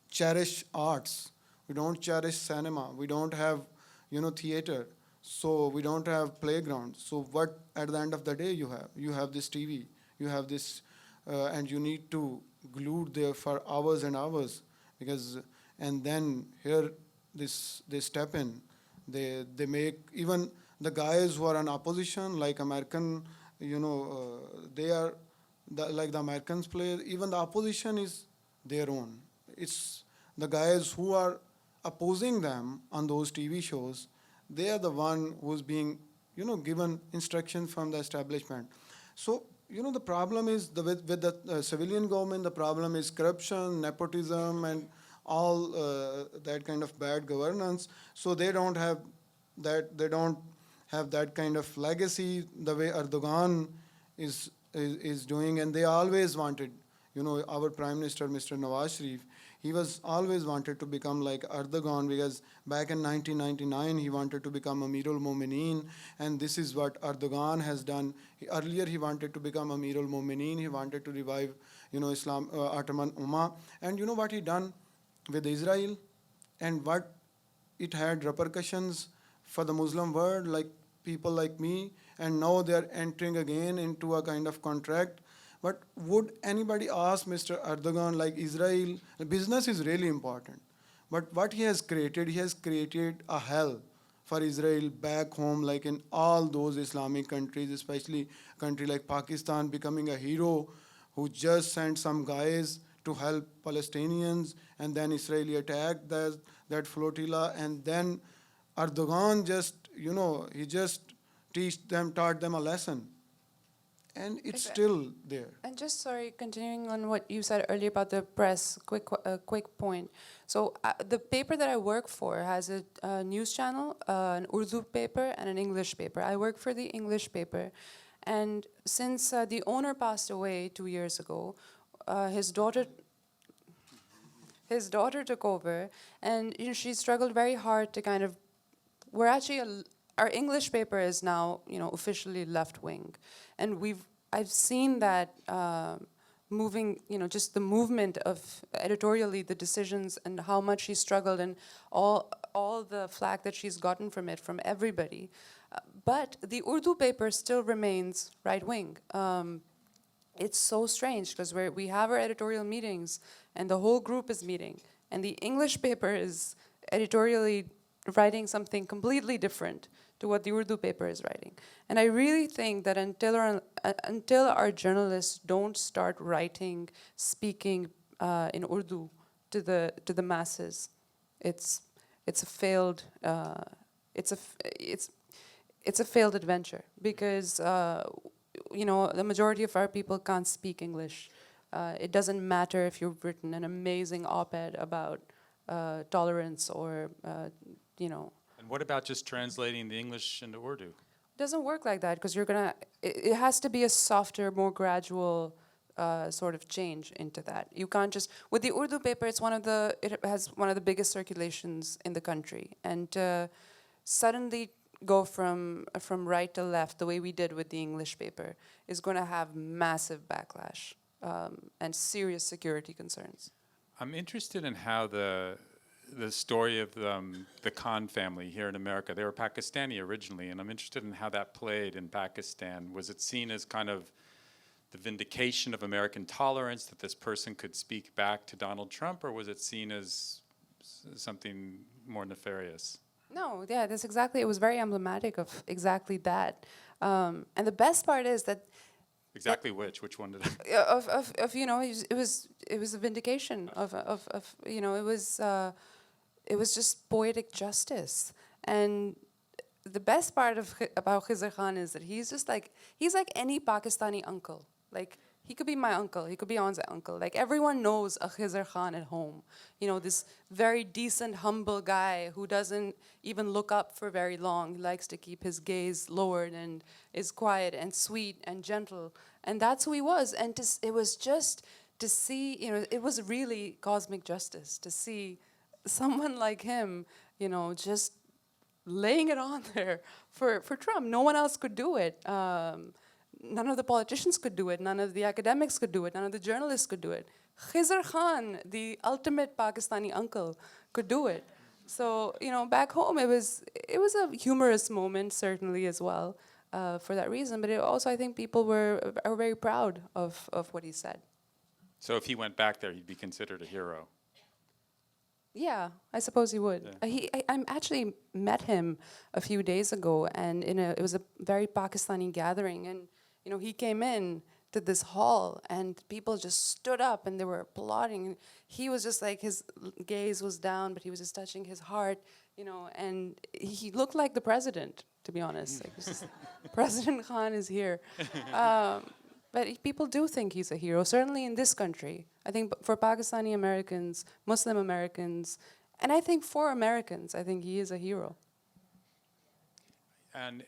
cherish arts. We don't cherish cinema. We don't have theater. So we don't have playgrounds. So what at the end of the day you have? You have this TV, you have this, and you need to glued there for hours and hours because, and then here they step in, they make even the guys who are in opposition like American, they are like the Americans play. Even the opposition is their own. It's the guys who are opposing them on those TV shows, they are the one who's being, given instructions from the establishment. So, the problem is with the civilian government, the problem is corruption, nepotism, and all that kind of bad governance. So they don't have that kind of legacy the way Erdogan is doing, and they always wanted, our Prime Minister, Mr. Nawaz Sharif, he was always wanted to become like Erdogan because back in 1999 he wanted to become Amirul Mu'mineen, and this is what Erdogan has done. Earlier he wanted to become Amirul Mu'mineen, he wanted to revive, Islam, Ottoman Ummah, and you know what he done with Israel, and what it had repercussions for the Muslim world, like people like me, and now they are entering again into a kind of contract. But would anybody ask Mr. Erdogan, like Israel, business is really important, but what he has created a hell for Israel back home, like in all those Islamic countries, especially a country like Pakistan becoming a hero who just sent some guys to help Palestinians, and then Israeli attacked that flotilla, and then Erdogan just, he just taught them a lesson. And it's Okay. still there. And just sorry, continuing on what you said earlier about the press, quick point. So the paper that I work for has a news channel, an Urdu paper and an English paper. I work for the English paper, and since the owner passed away 2 years ago, his daughter took over, and she struggled very hard to kind of. We're actually our English paper is now officially left wing, and I've seen that moving, just the movement of editorially the decisions and how much she struggled and all the flack that she's gotten from it from everybody, but the Urdu paper still remains right wing. It's so strange because we have our editorial meetings and the whole group is meeting, and the English paper is editorially writing something completely different to what the Urdu paper is writing. And I really think that until our journalists don't start writing, speaking in Urdu to the masses, it's a failed adventure because the majority of our people can't speak English. It doesn't matter if you've written an amazing op-ed about tolerance or And what about just translating the English into Urdu? It doesn't work like that because it has to be a softer, more gradual sort of change into that. You can't just, with the Urdu paper, it has one of the biggest circulations in the country, and suddenly go from right to left the way we did with the English paper is going to have massive backlash and serious security concerns. I'm interested in how the story of the Khan family here in America. They were Pakistani originally, and I'm interested in how that played in Pakistan. Was it seen as kind of the vindication of American tolerance that this person could speak back to Donald Trump, or was it seen as something more nefarious? No, yeah, that's exactly. It was very emblematic of exactly that. And the best part is that Exactly which one did I? it was a vindication of it was just poetic justice. And the best part about Khizr Khan is that he's like any Pakistani uncle. Like, he could be my uncle, he could be An's uncle. Like, everyone knows a Khizr Khan at home. This very decent, humble guy who doesn't even look up for very long. He likes to keep his gaze lowered and is quiet and sweet and gentle. And that's who he was. And it was just to see, it was really cosmic justice to see someone like him, just laying it on there for Trump. No one else could do it. None of the politicians could do it. None of the academics could do it. None of the journalists could do it. Khizr Khan, the ultimate Pakistani uncle, could do it. So back home it was a humorous moment certainly as well for that reason. But it also I think people are very proud of what he said. So if he went back there, he'd be considered a hero. Yeah, I suppose he would. Yeah. I actually met him a few days ago, and it was a very Pakistani gathering, and he came in to this hall, and people just stood up and they were applauding. And he was just like his gaze was down, but he was just touching his heart, and he looked like the president, to be honest. Like, it was just, President Khan is here. But people do think he's a hero, certainly in this country. I think for Pakistani Americans, Muslim Americans, and I think for Americans, I think he is a hero. And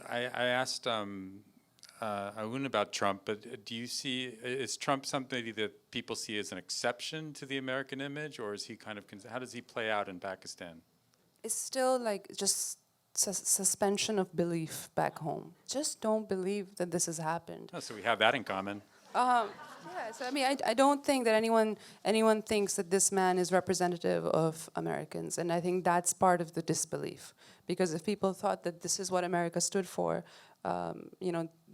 I asked Arun about Trump, but do you see, is Trump somebody that people see as an exception to the American image, or is he kind of, how does he play out in Pakistan? It's still like just suspension of belief back home. Just don't believe that this has happened. Oh, so we have that in common. Yes, I mean, I don't think that anyone thinks that this man is representative of Americans, and I think that's part of the disbelief. Because if people thought that this is what America stood for,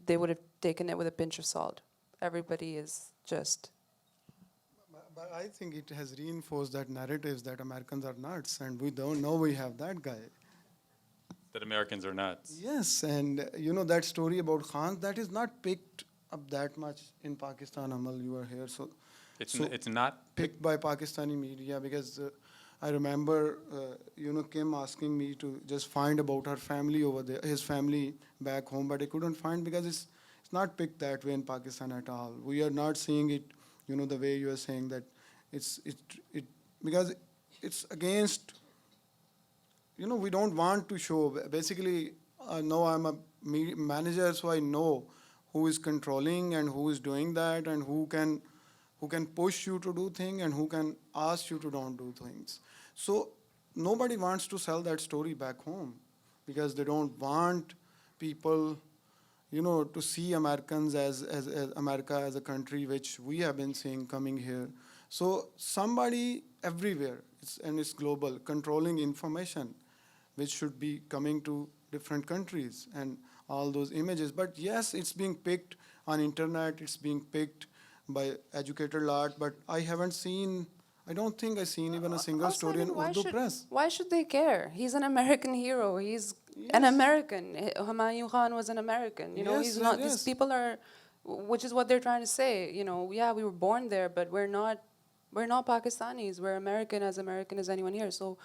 they would have taken it with a pinch of salt. Everybody is just. But I think it has reinforced that narratives that Americans are nuts, and we don't know we have that guy. That Americans are nuts. Yes, and that story about Khan, that is not picked up that much in Pakistan. Amal, you are here, so It's not picked by Pakistani media because I remember Kim asking me to just find about her family over there, his family back home, but I couldn't find because it's not picked that way in Pakistan at all. We are not seeing it, the way you are saying that it's because it's against. We don't want to show. Basically, no, I'm a manager, so I know who is controlling and who is doing that, and who can push you to do things and who can ask you to don't do things. So nobody wants to sell that story back home because they don't want people, to see Americans as America as a country which we have been seeing coming here. So somebody everywhere, it's global, controlling information, which should be coming to different countries and all those images. But yes, it's being picked on internet, it's being picked by educated lot, but I don't think I've seen even a single Also, I story in mean, Urdu press. Why should they care? He's an American hero. He's an American. Humayun Khan was an American. Yes, he's not. yes. These people are, which is what they're trying to say. Yeah, we were born there, but we're not Pakistanis. We're American as anyone here. So,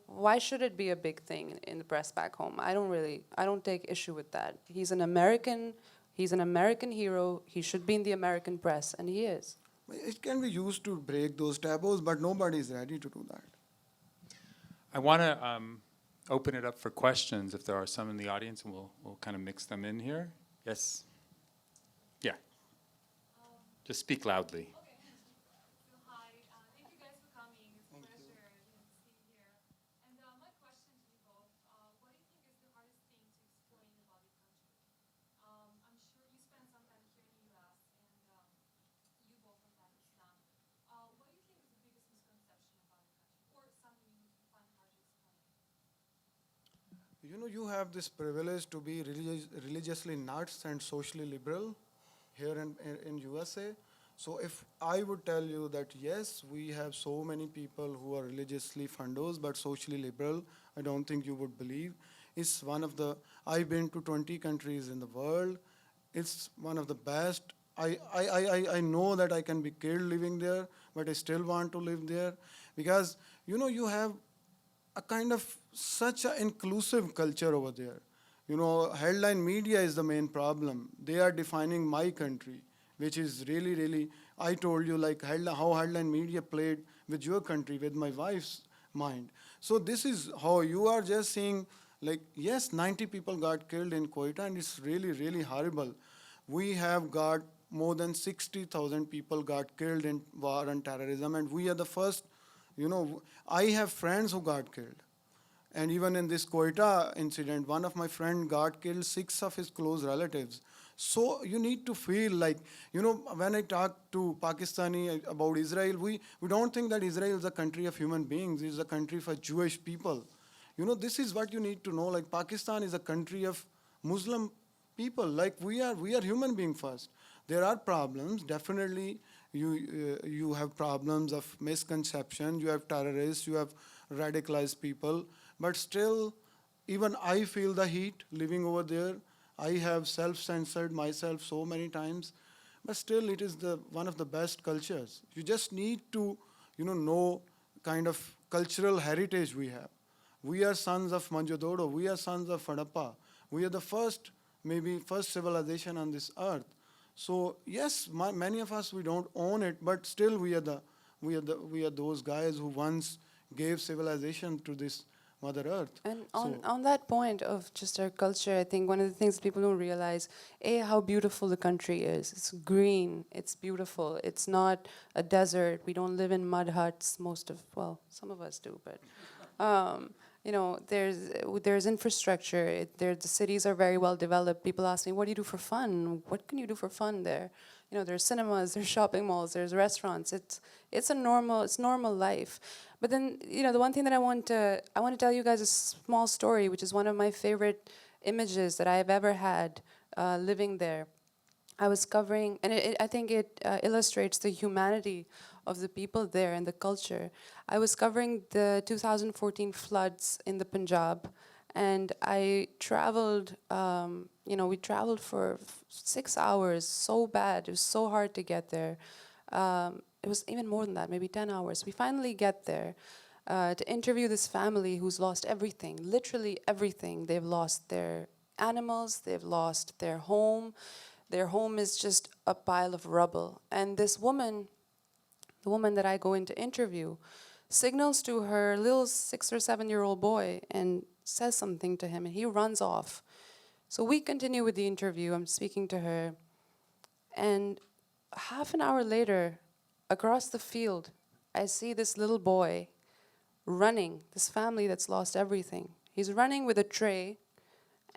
why should it be a big thing in the press back home? I don't take issue with that. He's an American hero. He should be in the American press, and he is. It can be used to break those taboos, but nobody is ready to do that. I want to open it up for questions if there are some in the audience, and we'll kind of mix them in here. Yes? Yeah. Just speak loudly. Hi, thank you guys for coming. It's a pleasure to see you here. And my question to you both, what do you think is the hardest thing to explain about the country? I'm sure you spent some time here in the U.S. and you both from Pakistan. What do you think is the biggest misconception about the country, or something you find hard to explain? You have this privilege to be religiously nuts and socially liberal here in USA. So if I would tell you that yes, we have so many people who are religiously fundos but socially liberal, I don't think you would believe. It's I've been to 20 countries in the world. It's one of the best. I know that I can be killed living there, but I still want to live there because, you have a kind of such an inclusive culture over there. Headline media is the main problem. They are defining my country, which is really, really, I told you like how headline media played with your country, with my wife's mind. So this is how you are just seeing, like, yes, 90 people got killed in Quetta, and it's really, really horrible. We have got more than 60,000 people got killed in war and terrorism, and we are the first, I have friends who got killed. And even in this Quetta incident, one of my friends got killed, 6 of his close relatives. So you need to feel like, when I talk to Pakistani about Israel, we don't think that Israel is a country of human beings, it's a country for Jewish people. This is what you need to know. Like, Pakistan is a country of Muslim people. Like, we are human being first. There are problems, definitely. You have problems of misconception, you have terrorists, you have radicalized people, but still, even I feel the heat living over there. I have self-censored myself so many times, but still it is the one of the best cultures. You just need to, know kind of cultural heritage we have. We are sons of Manjododo. We are sons of Hadappa. We are the maybe first civilization on this earth. So yes, many of us, we don't own it, but still we are those guys who once gave civilization to this Mother Earth. And So- on that point of just our culture, I think one of the things people don't realize, how beautiful the country is. It's green, it's beautiful, it's not a desert. We don't live in mud huts, some of us do, but there's infrastructure. The cities are very well developed. People ask me, what do you do for fun? What can you do for fun there? There's cinemas, there's shopping malls, there's restaurants. It's normal life. But then, the one thing that I want to tell you guys a small story, which is one of my favorite images that I've ever had living there. I was covering, and I think it illustrates the humanity of the people there and the culture. I was covering the 2014 floods in the Punjab, and I traveled, we traveled for 6 hours, so bad, it was so hard to get there. It was even more than that, maybe 10 hours. We finally get there to interview this family who's lost everything, literally everything. They've lost their animals, they've lost their home. Their home is just a pile of rubble. And this woman, the woman that I go in to interview, signals to her little 6 or 7-year-old boy and says something to him, and he runs off. So we continue with the interview. I'm speaking to her. And half an hour later, across the field, I see this little boy running, this family that's lost everything. He's running with a tray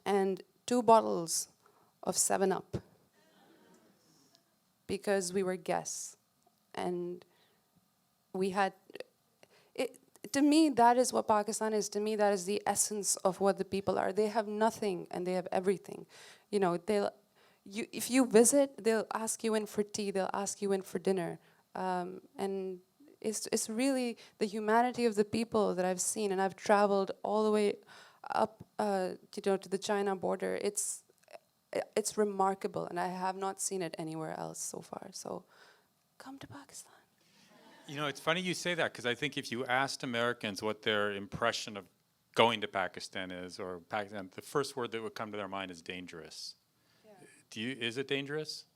and 2 bottles of 7-Up because we were guests. And we had, to me, that is what Pakistan is. To me, that is the essence of what the people are. They have nothing and they have everything. If you visit, they'll ask you in for tea, they'll ask you in for dinner. And it's really the humanity of the people that I've seen, and I've traveled all the way up, to the China border. It's remarkable, and I have not seen it anywhere else so far. So, come to Pakistan. It's funny you say that, because I think if you asked Americans what their impression of going to Pakistan is, or Pakistan, the first word that would come to their mind is dangerous. Yeah. Is it dangerous?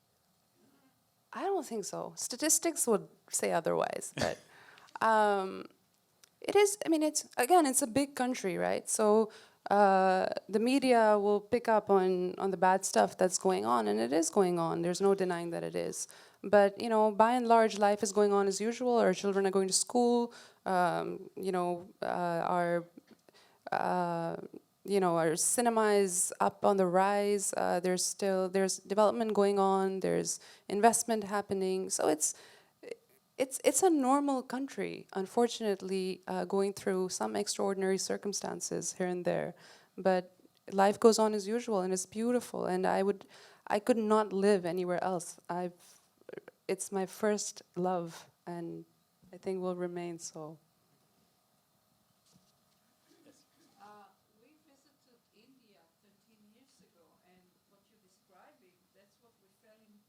I don't think so. Statistics would say otherwise, but it is. I mean, it's a big country, right? So the media will pick up on the bad stuff that's going on, and it is going on. There's no denying that it is. But by and large, life is going on as usual. Our children are going to school. Our cinema is up on the rise. There's development going on. There's investment happening. So it's a normal country, unfortunately, going through some extraordinary circumstances here and there. But life goes on as usual, and it's beautiful. And I could not live anywhere else. It's my first love, and I think will remain so. We visited India 13 years ago, and what you're describing, that's what we felt in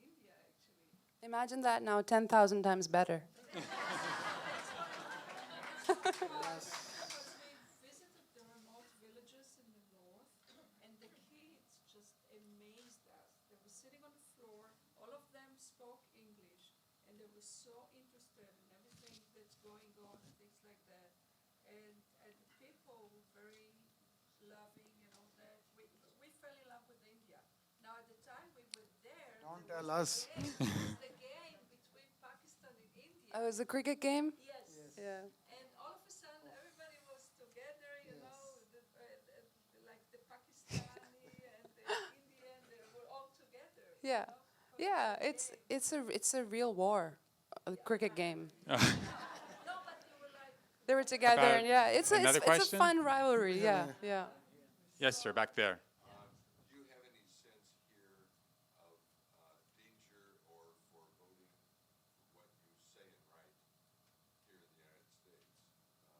India, actually. Imagine that now 10,000 times better. Because we visited the remote villages in the north, and the kids just amazed us. They were sitting on the floor, all of them spoke English, and they were so interested in everything that's going on and things like that. And the people were very loving and all that. We fell in love with India. Now, at the time we were there, Don't there tell was us. the game between Pakistan and India. Oh, it was a cricket game? Yes. Yeah. And all of a sudden, everybody was together, like the Pakistani and the Indian, they were Yeah, yeah. It's a real war, a cricket game. They were together, About and yeah, another it's a question? fun rivalry. Yeah, yeah. Yes, sir, back there. Do you have any sense here of danger or foreboding what you say and write here in the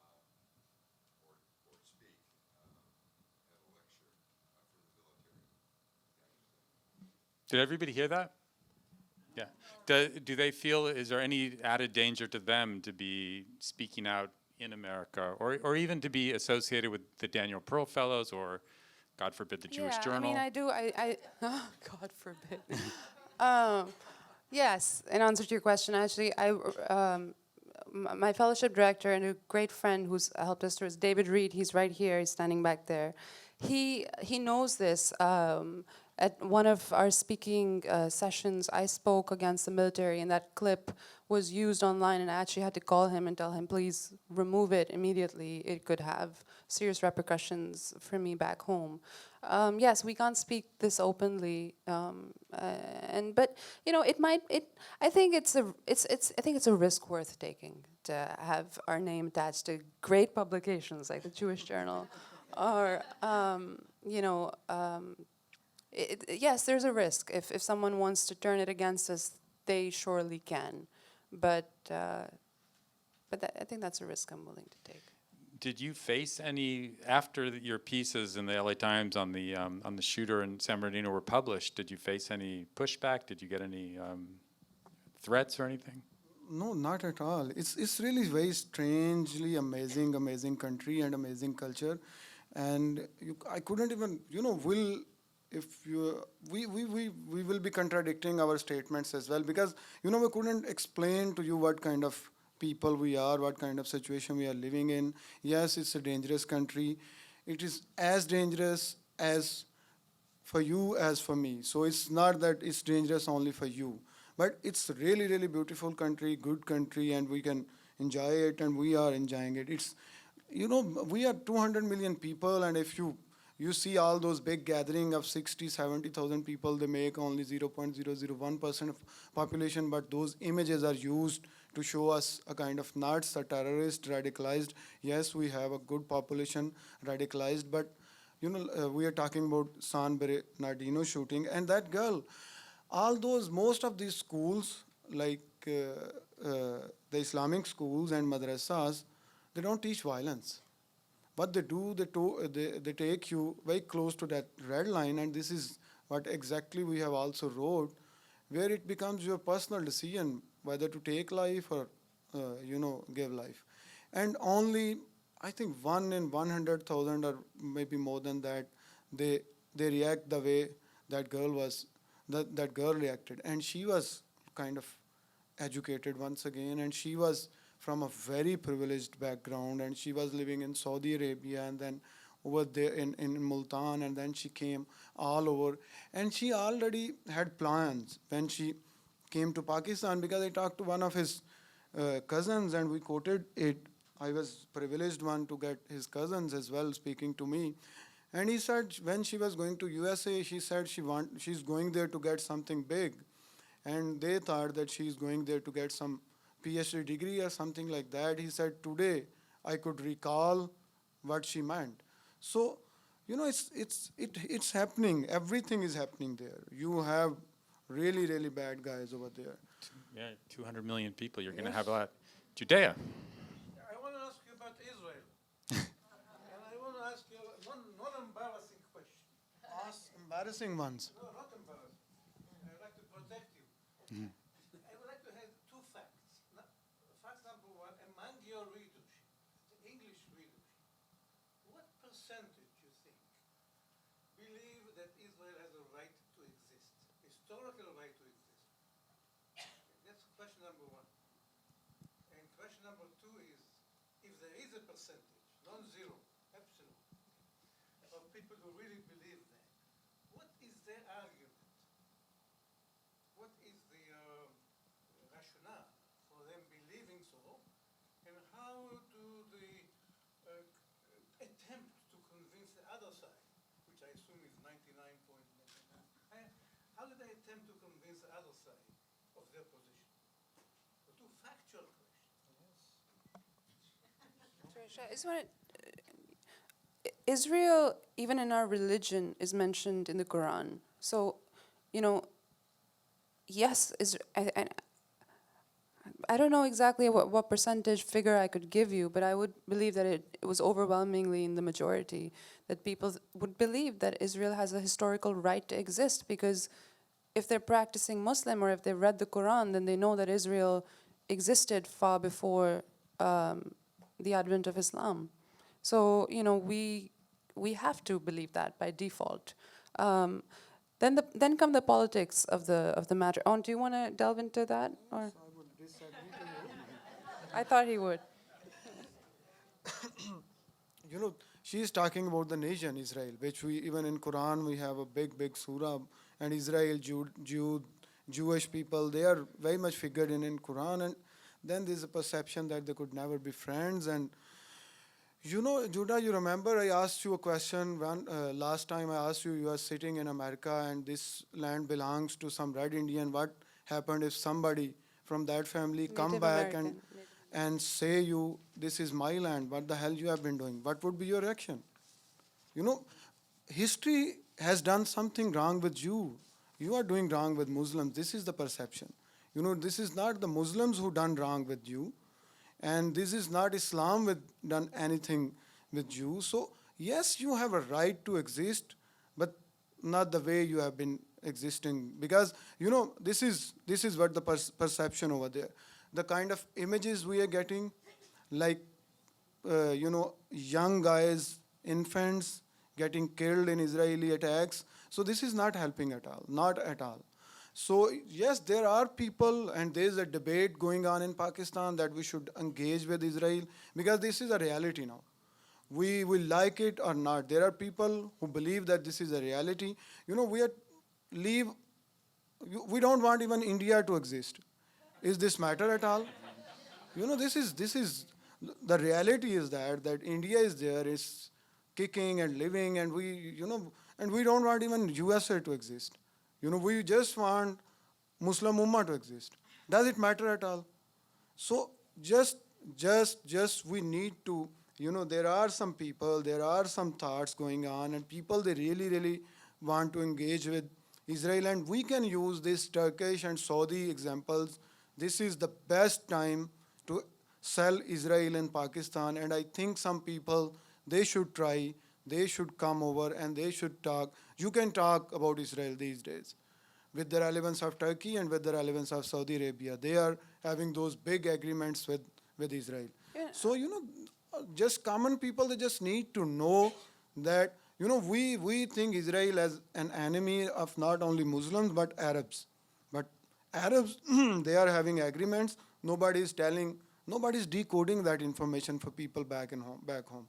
United States, or speak at a lecture for the military? Did everybody hear that? Yeah. Do they feel, is there any added danger to them to be speaking out in America, or even to be associated with the Daniel Pearl Fellows, or, God forbid, the Jewish Yeah, Journal? I mean, I do. Oh, God forbid. Yes, in answer to your question, actually, my fellowship director and a great friend who's helped us through is David Reed. He's right here. He's standing back there. He knows this. At one of our speaking sessions, I spoke against the military, and that clip was used online, and I actually had to call him and tell him, please remove it immediately. It could have serious repercussions for me back home. Yes, we can't speak this openly, but you know, it might. I think it's a risk worth taking to have our name attached to great publications like the Jewish Journal, or you know. Yes, there's a risk. If someone wants to turn it against us, they surely can. But I think that's a risk I'm willing to take. Did you face any, after your pieces in the LA Times on the shooter in San Bernardino were published, did you face any pushback? Did you get any threats or anything? No, not at all. It's really very strangely amazing country and amazing culture, and I couldn't even we will be contradicting our statements as well, because we couldn't explain to you what kind of people we are, what kind of situation we are living in. Yes, it's a dangerous country. It is as dangerous as for you as for me. So it's not that it's dangerous only for you, but it's really beautiful country, good country, and we can enjoy it, and we are enjoying it. It's we are 200 million people, and if you see all those big gathering of 60-70,000 people, they make only 0.001% of population, but those images are used to show us a kind of nuts, a terrorist, radicalized. Yes, we have a good population radicalized, but we are talking about San Bernardino shooting, and that girl, most of these schools, like the Islamic schools and madrasas, they don't teach violence. What they do, they take you very close to that red line, and this is what exactly we have also wrote, where it becomes your personal decision whether to take life or give life. And only, I think, 1 in 100,000 or maybe more than that, they react the way that girl reacted, and she was kind of educated once again, and she was from a very privileged background, and she was living in Saudi Arabia, and then over there in Multan, and then she came all over, and she already had plans when she came to Pakistan, because I talked to one of his cousins, and we quoted it. I was privileged one to get his cousins as well speaking to me, and he said when she was going to USA, she said she's going there to get something big, and they thought that she's going there to get some PhD degree or something like that. He said, today I could recall what she meant. So, it's happening. Everything is happening there. You have really bad guys over there. Yeah, 200 million people, you're going to have a lot. Judea. I want to ask you about Israel. And I want to ask you one non-embarrassing question. Ask embarrassing ones. No, not embarrassing. I'd like to protect you. I would like to have two facts. Fact number one, among your readership, the English readership, what percentage, you think, believe that Israel has a right to exist, historical right to exist? That's question number one. And question number two is, if there is a percentage, non-zero, absolute, of people who really believe that, what is their argument? What is the rationale for them believing so? And how do they attempt to convince the other side, which I assume is 99.99? How do they attempt attempt to convince the other side of their position. The two factual questions. I just wanted, Israel, even in our religion, is mentioned in the Quran. So, you know, yes, I don't know exactly what percentage figure I could give you, but I would believe that it was overwhelmingly in the majority, that people would believe that Israel has a historical right to exist, because if they're practicing Muslim or if they've read the Quran, then they know that Israel existed far before the advent of Islam. So, you know, we have to believe that by default. Then come the politics of the matter. Oh, do you want to delve into that? Or I would disagree to you. I thought he would. You know, she is talking about the nation Israel, which we even in Quran we have a big surah, and Israel, Jewish people, they are very much figured in Quran, and then there's a perception that they could never be friends. And you know, Judah, you remember I asked you a question last time. I asked you, you are sitting in America and this land belongs to some red Indian. What happened if somebody from that family come Native back American. and say you, this is my land, what the hell you have been doing? What would be your reaction? You know, history has done something wrong with you. You are doing wrong with Muslims. This is the perception. You know, this is not the Muslims who done wrong with you. And this is not Islam with done anything with you. So yes, you have a right to exist, but not the way you have been existing. Because you know this is what the perception over there. The kind of images we are getting, like you know, young guys, infants getting killed in Israeli attacks. So this is not helping at all. Not at all. So yes, there are people, and there is a debate going on in Pakistan that we should engage with Israel, because this is a reality now. We will like it or not. There are people who believe that this is a reality. You know, we don't want even India to exist. Is this matter at all? You know, this is the reality is that India is there, is kicking and living, and we don't want even USA to exist. You know, we just want Muslim Ummah to exist. Does it matter at all? So just we need to, you know, there are some people, there are some thoughts going on, and people, they really want to engage with Israel, and we can use these Turkish and Saudi examples. This is the best time to sell Israel in Pakistan, and I think some people, they should try, they should come over and they should talk. You can talk about Israel these days with the relevance of Turkey and with the relevance of Saudi Arabia. They are having those big agreements with Israel. Yeah. So, you know, just common people, they just need to know that, you know, we think Israel as an enemy of not only Muslims but Arabs. But Arabs, they are having agreements. Nobody is decoding that information for people back home.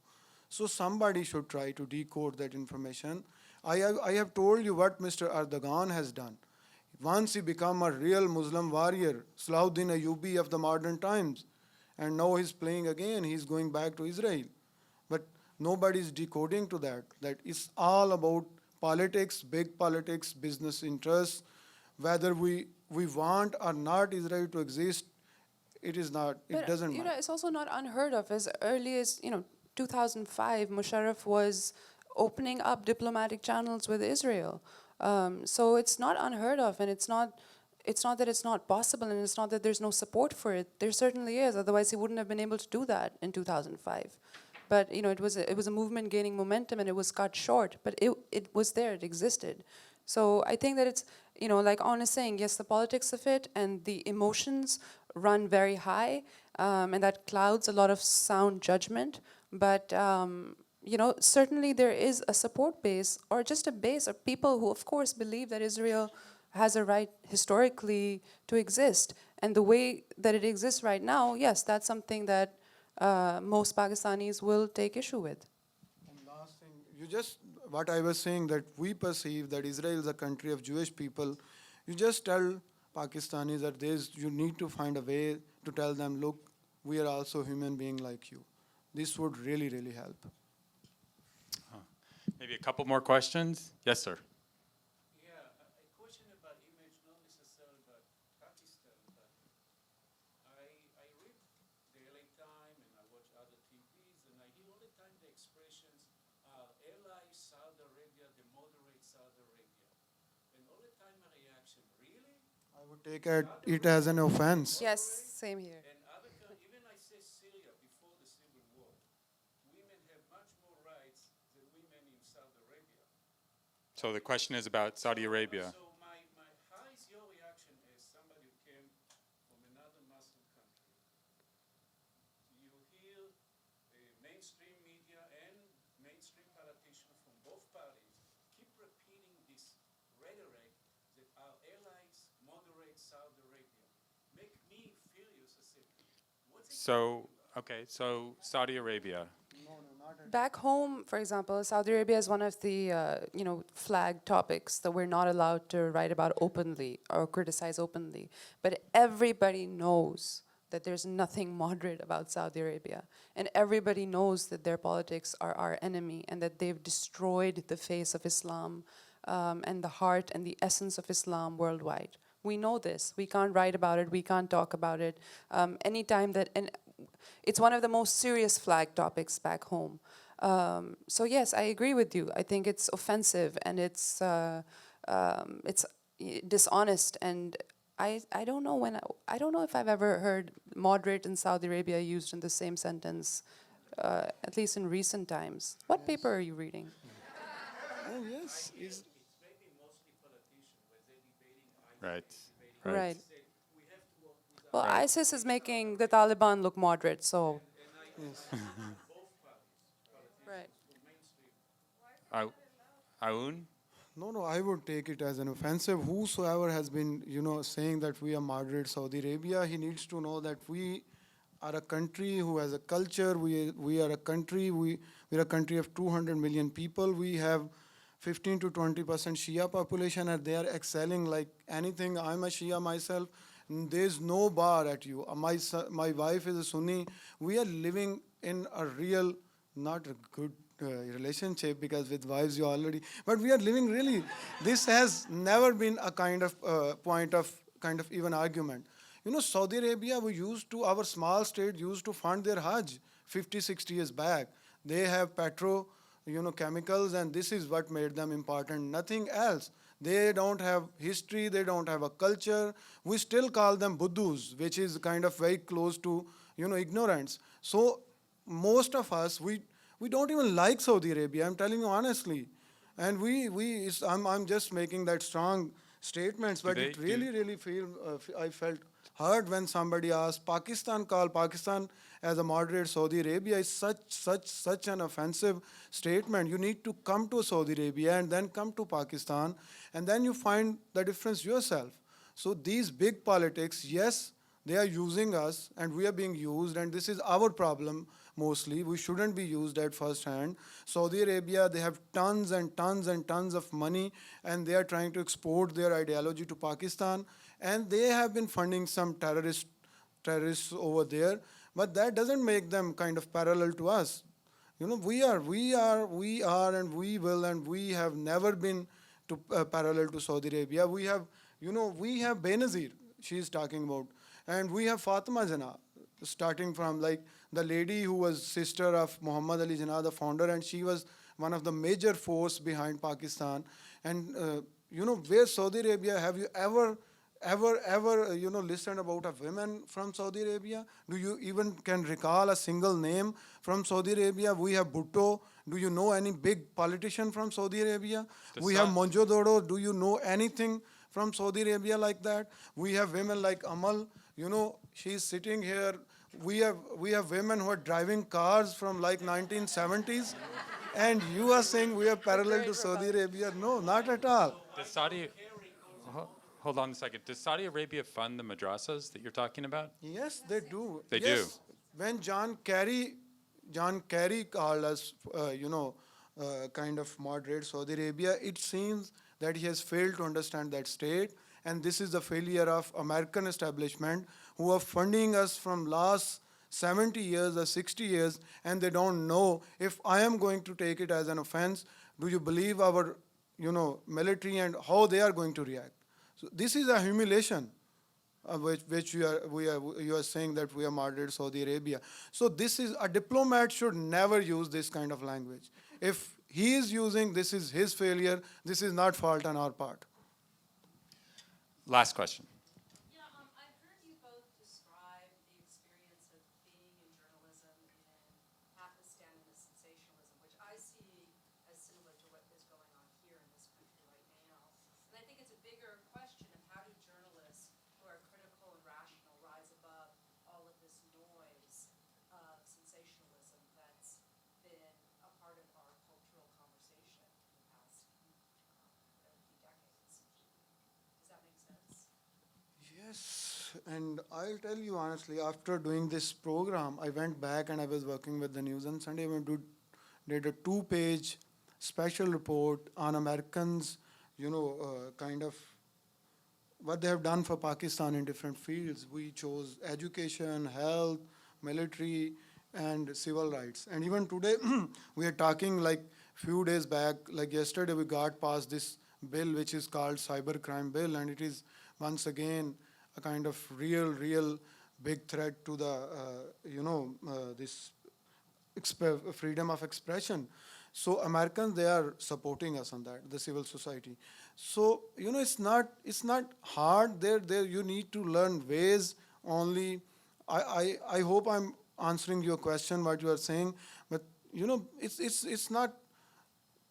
So somebody should try to decode that information. I have told you what Mr. Erdogan has done. Once he became a real Muslim warrior, Salahuddin Ayyubi of the modern times, and now he's playing again, he's going back to Israel. But nobody is decoding to that it's all about politics, big politics, business interests. Whether we want or not Israel to exist, it is not, it But, doesn't you know, matter. it's also not unheard of. As early as, you know, 2005, Musharraf was opening up diplomatic channels with Israel. So it's not unheard of, and it's not that it's not possible, and it's not that there's no support for it. There certainly is. Otherwise, he wouldn't have been able to do that in 2005. But you know, it was a movement gaining momentum, and it was cut short. But it was there. It existed. So I think that it's, you know, like Anna is saying, yes, the politics of it and the emotions run very high, and that clouds a lot of sound judgment. But you know, certainly there is a support base, or just a base of people who, of course, believe that Israel has a right historically to exist. And the way that it exists right now, yes, that's something that most Pakistanis will take issue with. And last thing, what I was saying, that we perceive that Israel is a country of Jewish people. You just tell Pakistanis that you need to find a way to tell them, look, we are also human beings like you. This would really help. Maybe a couple more questions? Yes, sir. Yeah, a question about image would take it as an offense. Yes, same here. And other even I say Syria before the civil war, women have much more rights than women in Saudi Arabia. So the question is about Saudi Arabia. So how is your reaction as somebody who came from another Muslim country? You hear mainstream media and mainstream politicians from both parties keep repeating this rhetoric that our allies moderate Saudi Arabia. Make me furious. I said, what's it? So Saudi Arabia. Back home, for example, Saudi Arabia is one of the flag topics that we're not allowed to write about openly or criticize openly. But everybody knows that there's nothing moderate about Saudi Arabia, and everybody knows that their politics are our enemy and that they've destroyed the face of Islam and the heart and the essence of Islam worldwide. We know this. We can't write about it. We can't talk about it. Anytime that, and it's one of the most serious flag topics back home. So yes, I agree with you. I think it's offensive and it's dishonest. And I don't know I don't know if I've ever heard moderate and Saudi Arabia used in the same sentence, at least in recent times. What paper are you reading? Oh, yes. It's maybe mostly politicians where they're debating Right. Right. say we have to work with Well, ISIS is making the Taliban look moderate, so. Right. Aoun? No, I would take it as an offensive. Whosoever has been, saying that we are moderate Saudi Arabia, he needs to know that we are a country who has a culture. We are a country. We're a country of 200 million people. We have 15 to 20% Shia population, and they are excelling like anything. I'm a Shia myself. There's no bar at you. My wife is a Sunni. We are living in a real, not a good relationship, because with wives you already, but we are living really, this has never been a kind of point of kind of even argument. Saudi Arabia, our small state used to fund their Hajj 50, 60 years back. They have chemicals, and this is what made them important, nothing else. They don't have history, they don't have a culture. We still call them Buddhus, which is kind of very close to, ignorance. So most of us, we don't even like Saudi Arabia, I'm telling you honestly. And I'm just making that strong statements, but it really I felt hurt when somebody asked call Pakistan as a moderate Saudi Arabia is such an offensive statement. You need to come to Saudi Arabia and then come to Pakistan, and then you find the difference yourself. So these big politics, yes, they are using us and we are being used, and this is our problem mostly. We shouldn't be used at first hand. Saudi Arabia, they have tons and tons and tons of money, and they are trying to export their ideology to Pakistan, and they have been funding some terrorists over there, but that doesn't make them kind of parallel to us. We are, and we will, and we have never been to parallel to Saudi Arabia. We have Benazir, she is talking about, and we have Fatima Jinnah, starting from like the lady who was sister of Muhammad Ali Jinnah, the founder, and she was one of the major force behind Pakistan. And where Saudi Arabia, have you ever listened about a woman from Saudi Arabia? Do you even can recall a single name from Saudi Arabia? We have Bhutto. Do you know any big politician from Saudi Arabia? We have Monjodoro. Do you know anything from Saudi Arabia like that? We have women like Amal. She's sitting here. We have women who are driving cars from like 1970s, and you are saying we are parallel to Saudi Arabia? No, not at all. Hold on a second. Does Saudi Arabia fund the madrasas that you're talking about? Yes, they do. They yes. do. When John Kerry called us, kind of moderate Saudi Arabia, it seems that he has failed to understand that state, and this is the failure of American establishment who are funding us from last 70 years or 60 years, and they don't know. If I am going to take it as an offense, do you believe our, military and how they are going to react? So this is a humiliation, which you are saying that we are moderate Saudi Arabia. So this is, a diplomat should never use this kind of language. If he is using, this is his failure. This is not fault on our part. Last question. Yes, and I'll tell you honestly, after doing this program, I went back and I was working with the News on Sunday. We did a 2-page special report on Americans, kind of what they have done for Pakistan in different fields. We chose education, health, military, and civil rights. And even today, we are talking like few days back, like yesterday, we got past this bill which is called cybercrime bill, and it is once again a kind of real big threat to the this freedom of expression. So Americans, they are supporting us on that, the civil society. So it's not hard. There you need to learn ways only. I hope I'm answering your question what you are saying, but it's not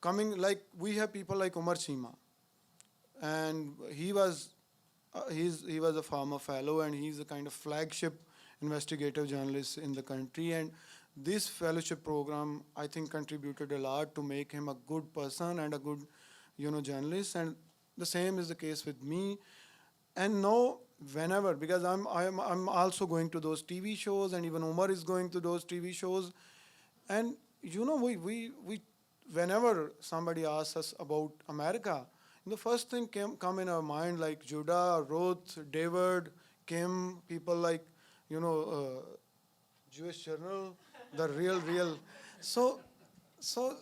coming like we have people like Umar Chima, and he was a former fellow, and he's a kind of flagship investigative journalist in the country. And this fellowship program, I think, contributed a lot to make him a good person and a good, journalist. And the same is the case with me. And now, whenever, because I'm also going to those TV shows, and even Umar is going to those TV shows, and we whenever somebody asks us about America, the first thing come in our mind, like Judah, Ruth, David, Kim, people like Jewish Journal, the real. So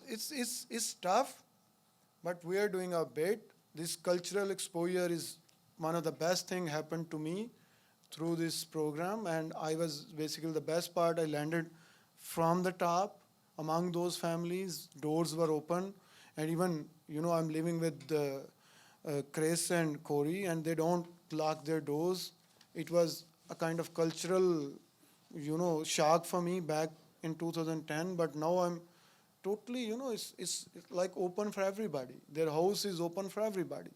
it's tough, but we are doing our bit. This cultural exposure is one of the best thing happened to me through this program, and I was basically the best part. I landed from the top among those families. Doors were open, and even I'm living with Chris and Corey, and they don't lock their doors. It was a kind of cultural, shock for me back in 2010, but now I'm totally, it's like open for everybody. Their house is open for everybody.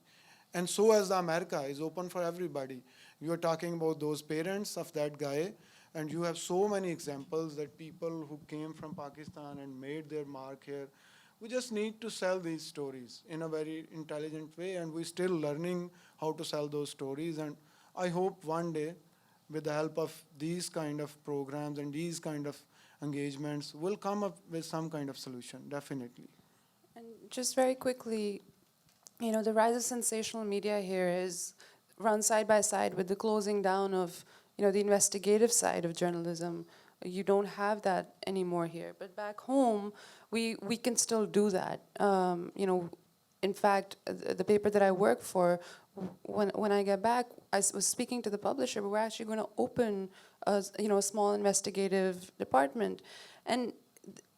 And so as America is open for everybody. You are talking about those parents of that guy, and you have so many examples that people who came from Pakistan and made their mark here. We just need to sell these stories in a very intelligent way, and we're still learning how to sell those stories. And I hope one day, with the help of these kind of programs and these kind of engagements, we'll come up with some kind of solution, definitely. And just very quickly, the rise of sensational media here is run side by side with the closing down of, the investigative side of journalism. You don't have that anymore here. But back home, we can still do that. In fact, the paper that I work for, when I get back, I was speaking to the publisher, but we're actually going to open a small investigative department. And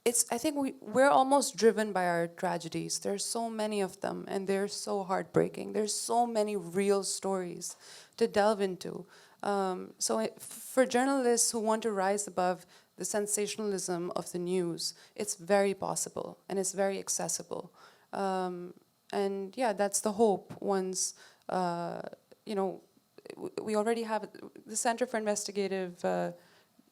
I think we're almost driven by our tragedies. There's so many of them, and they're so heartbreaking. There's so many real stories to delve into. For journalists who want to rise above the sensationalism of the news, it's very possible, and it's very accessible. And yeah, that's the hope. Once, we already have the Center for Investigative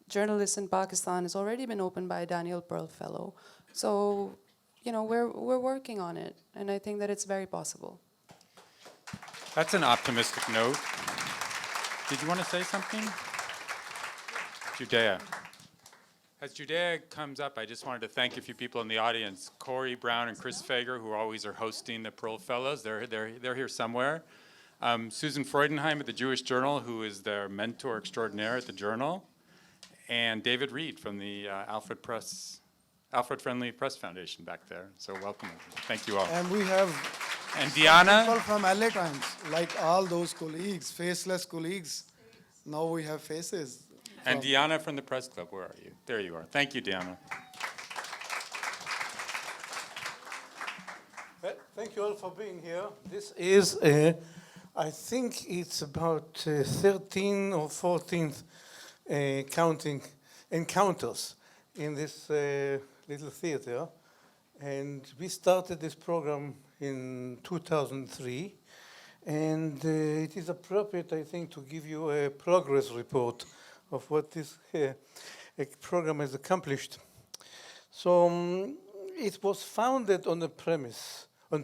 Journalists in Pakistan has already been opened by a Daniel Pearl Fellow. So, we're working on it, and I think that it's very possible. That's an optimistic note. Did you want to say something? Judea. As Judea comes up, I just wanted to thank a few people in the audience. Corey Brown and Chris Fager, who always are hosting the Pearl Fellows. They're here somewhere. Susan Freudenheim at the Jewish Journal, who is their mentor extraordinaire at the Journal. And David Reed from the Alfred Friendly Press Foundation back there. So welcome. Thank you all. And we have And Diana. people from LA Times, like all those colleagues, faceless colleagues. Now we have faces. And Diana from the Press Club, where are you? There you are. Thank you, Diana. Well, thank you all for being here. This is, I think it's about 13 or 14th counting encounters in this little theater. And we started this program in 2003. And it is appropriate, I think, to give you a progress report of what this program has accomplished. So it was founded on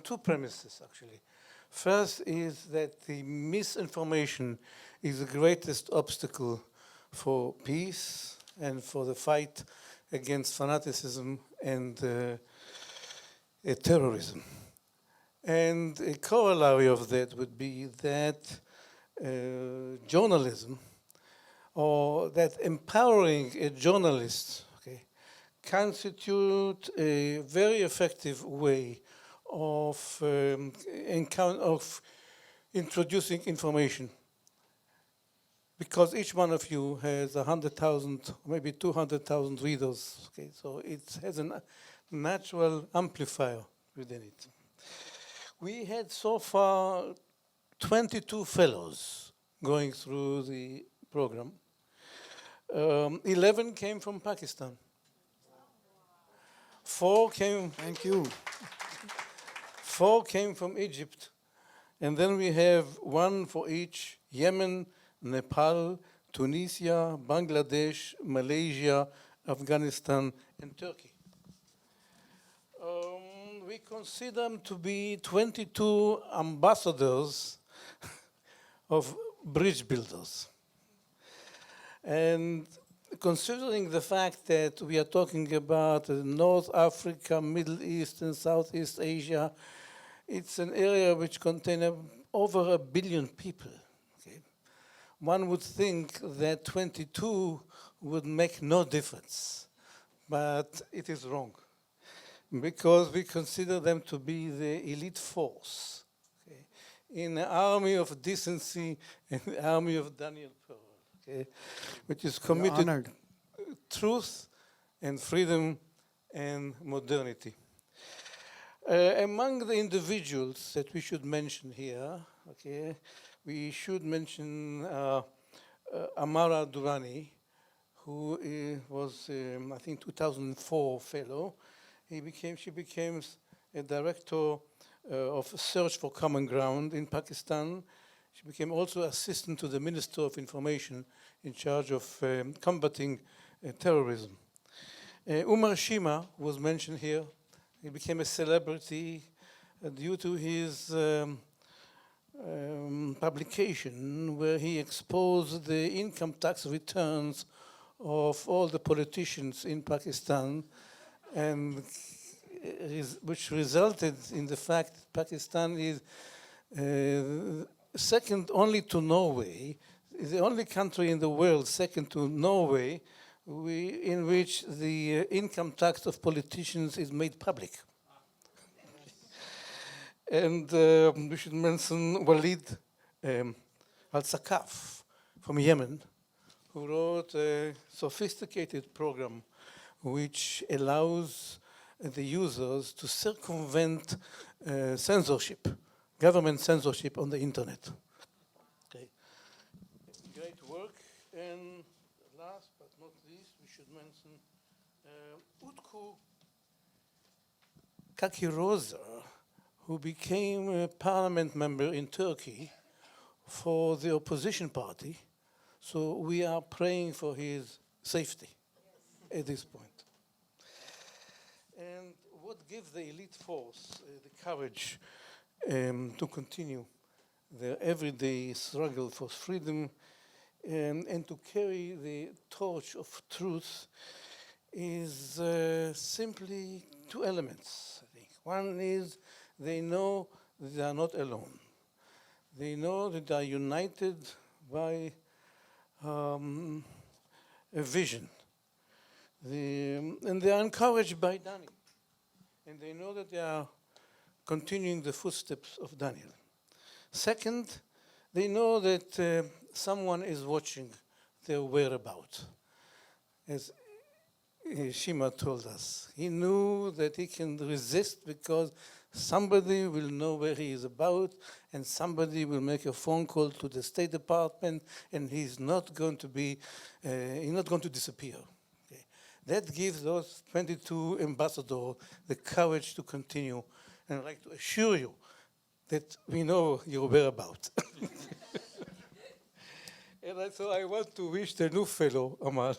two premises, actually. First is that the misinformation is the greatest obstacle for peace and for the fight against fanaticism and terrorism. And a corollary of that would be that journalism, or that empowering a journalist, okay, constitute a very effective way of introducing information. Because each one of you has 100,000, maybe 200,000 readers, okay, so it has a natural amplifier within it. We had so far 22 fellows going through the program. 11 came from Pakistan. 4 came. Thank you. 4 came from Egypt, and then we have 1 for each: Yemen, Nepal, Tunisia, Bangladesh, Malaysia, Afghanistan, and Turkey. We consider them to be 22 ambassadors of bridge builders. And considering the fact that we are talking about North Africa, Middle East, and Southeast Asia, it's an area which contains over 1 billion people. Okay? One would think that 22 would make no difference, but it is wrong, because we consider them to be the elite force, okay, in the army of decency and the army of Daniel Pearl, okay, which is committed to truth and freedom and modernity. Among the individuals that we should mention here, okay, we should mention Amara Durrani, who was, I think, 2004 fellow. She became a director of Search for Common Ground in Pakistan. She became also assistant to the Minister of Information in charge of combating terrorism. Umar Shima was mentioned here. He became a celebrity due to his publication where he exposed the income tax returns of all the politicians in Pakistan, and which resulted in the fact that Pakistan is second only to Norway, is the only country in the world second to Norway in which the income tax of politicians is made public. And we should mention Walid al-Sakaf from Yemen, who wrote a sophisticated program which allows the users to circumvent censorship, government censorship on the internet. Okay. Great work. And last but not least, we should mention Utku Kakiroza, who became a parliament member in Turkey for the opposition party. So we are praying for his safety at this point. And what gives the elite force the courage to continue their everyday struggle for freedom and to carry the torch of truth is simply 2 elements, I think. One is they know that they are not alone. They know that they are united by a vision. And they are encouraged by Daniel. And they know that they are continuing the footsteps of Daniel. Second, they know that someone is watching their whereabouts. As Shima told us, he knew that he can resist because somebody will know where he is about, and somebody will make a phone call to the State Department, and he's not going to disappear. Okay. That gives those 22 ambassadors the courage to continue, and I'd like to assure you that we know your whereabouts. And so I want to wish the new fellow, Amal,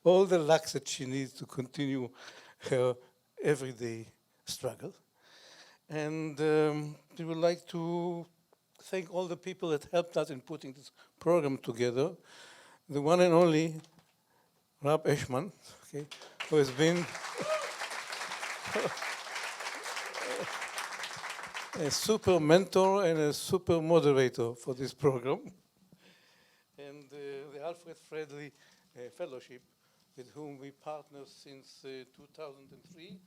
all the luck that she needs to continue her everyday struggle. And we would like to thank all the people that helped us in putting this program together. The one and only Rab Eshman, okay, who has been a super mentor and a super moderator for this program. And the Alfred Fredley Fellowship, with whom we partner since 2003.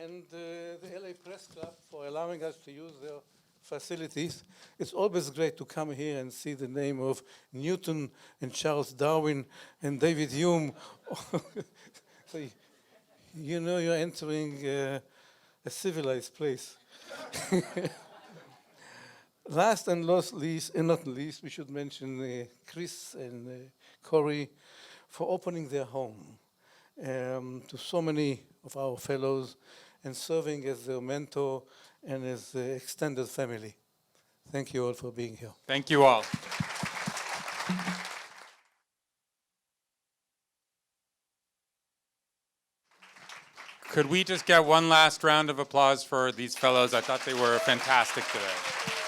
And the LA Press Club for allowing us to use their facilities. It's always great to come here and see the name of Newton and Charles Darwin and David Hume. So you know you're entering a civilized place. Last and not least, we should mention Chris and Corey for opening their home to so many of our fellows and serving as their mentor and as the extended family. Thank you all for being here. Thank you all. Could we just get one last round of applause for these fellows? I thought they were fantastic today.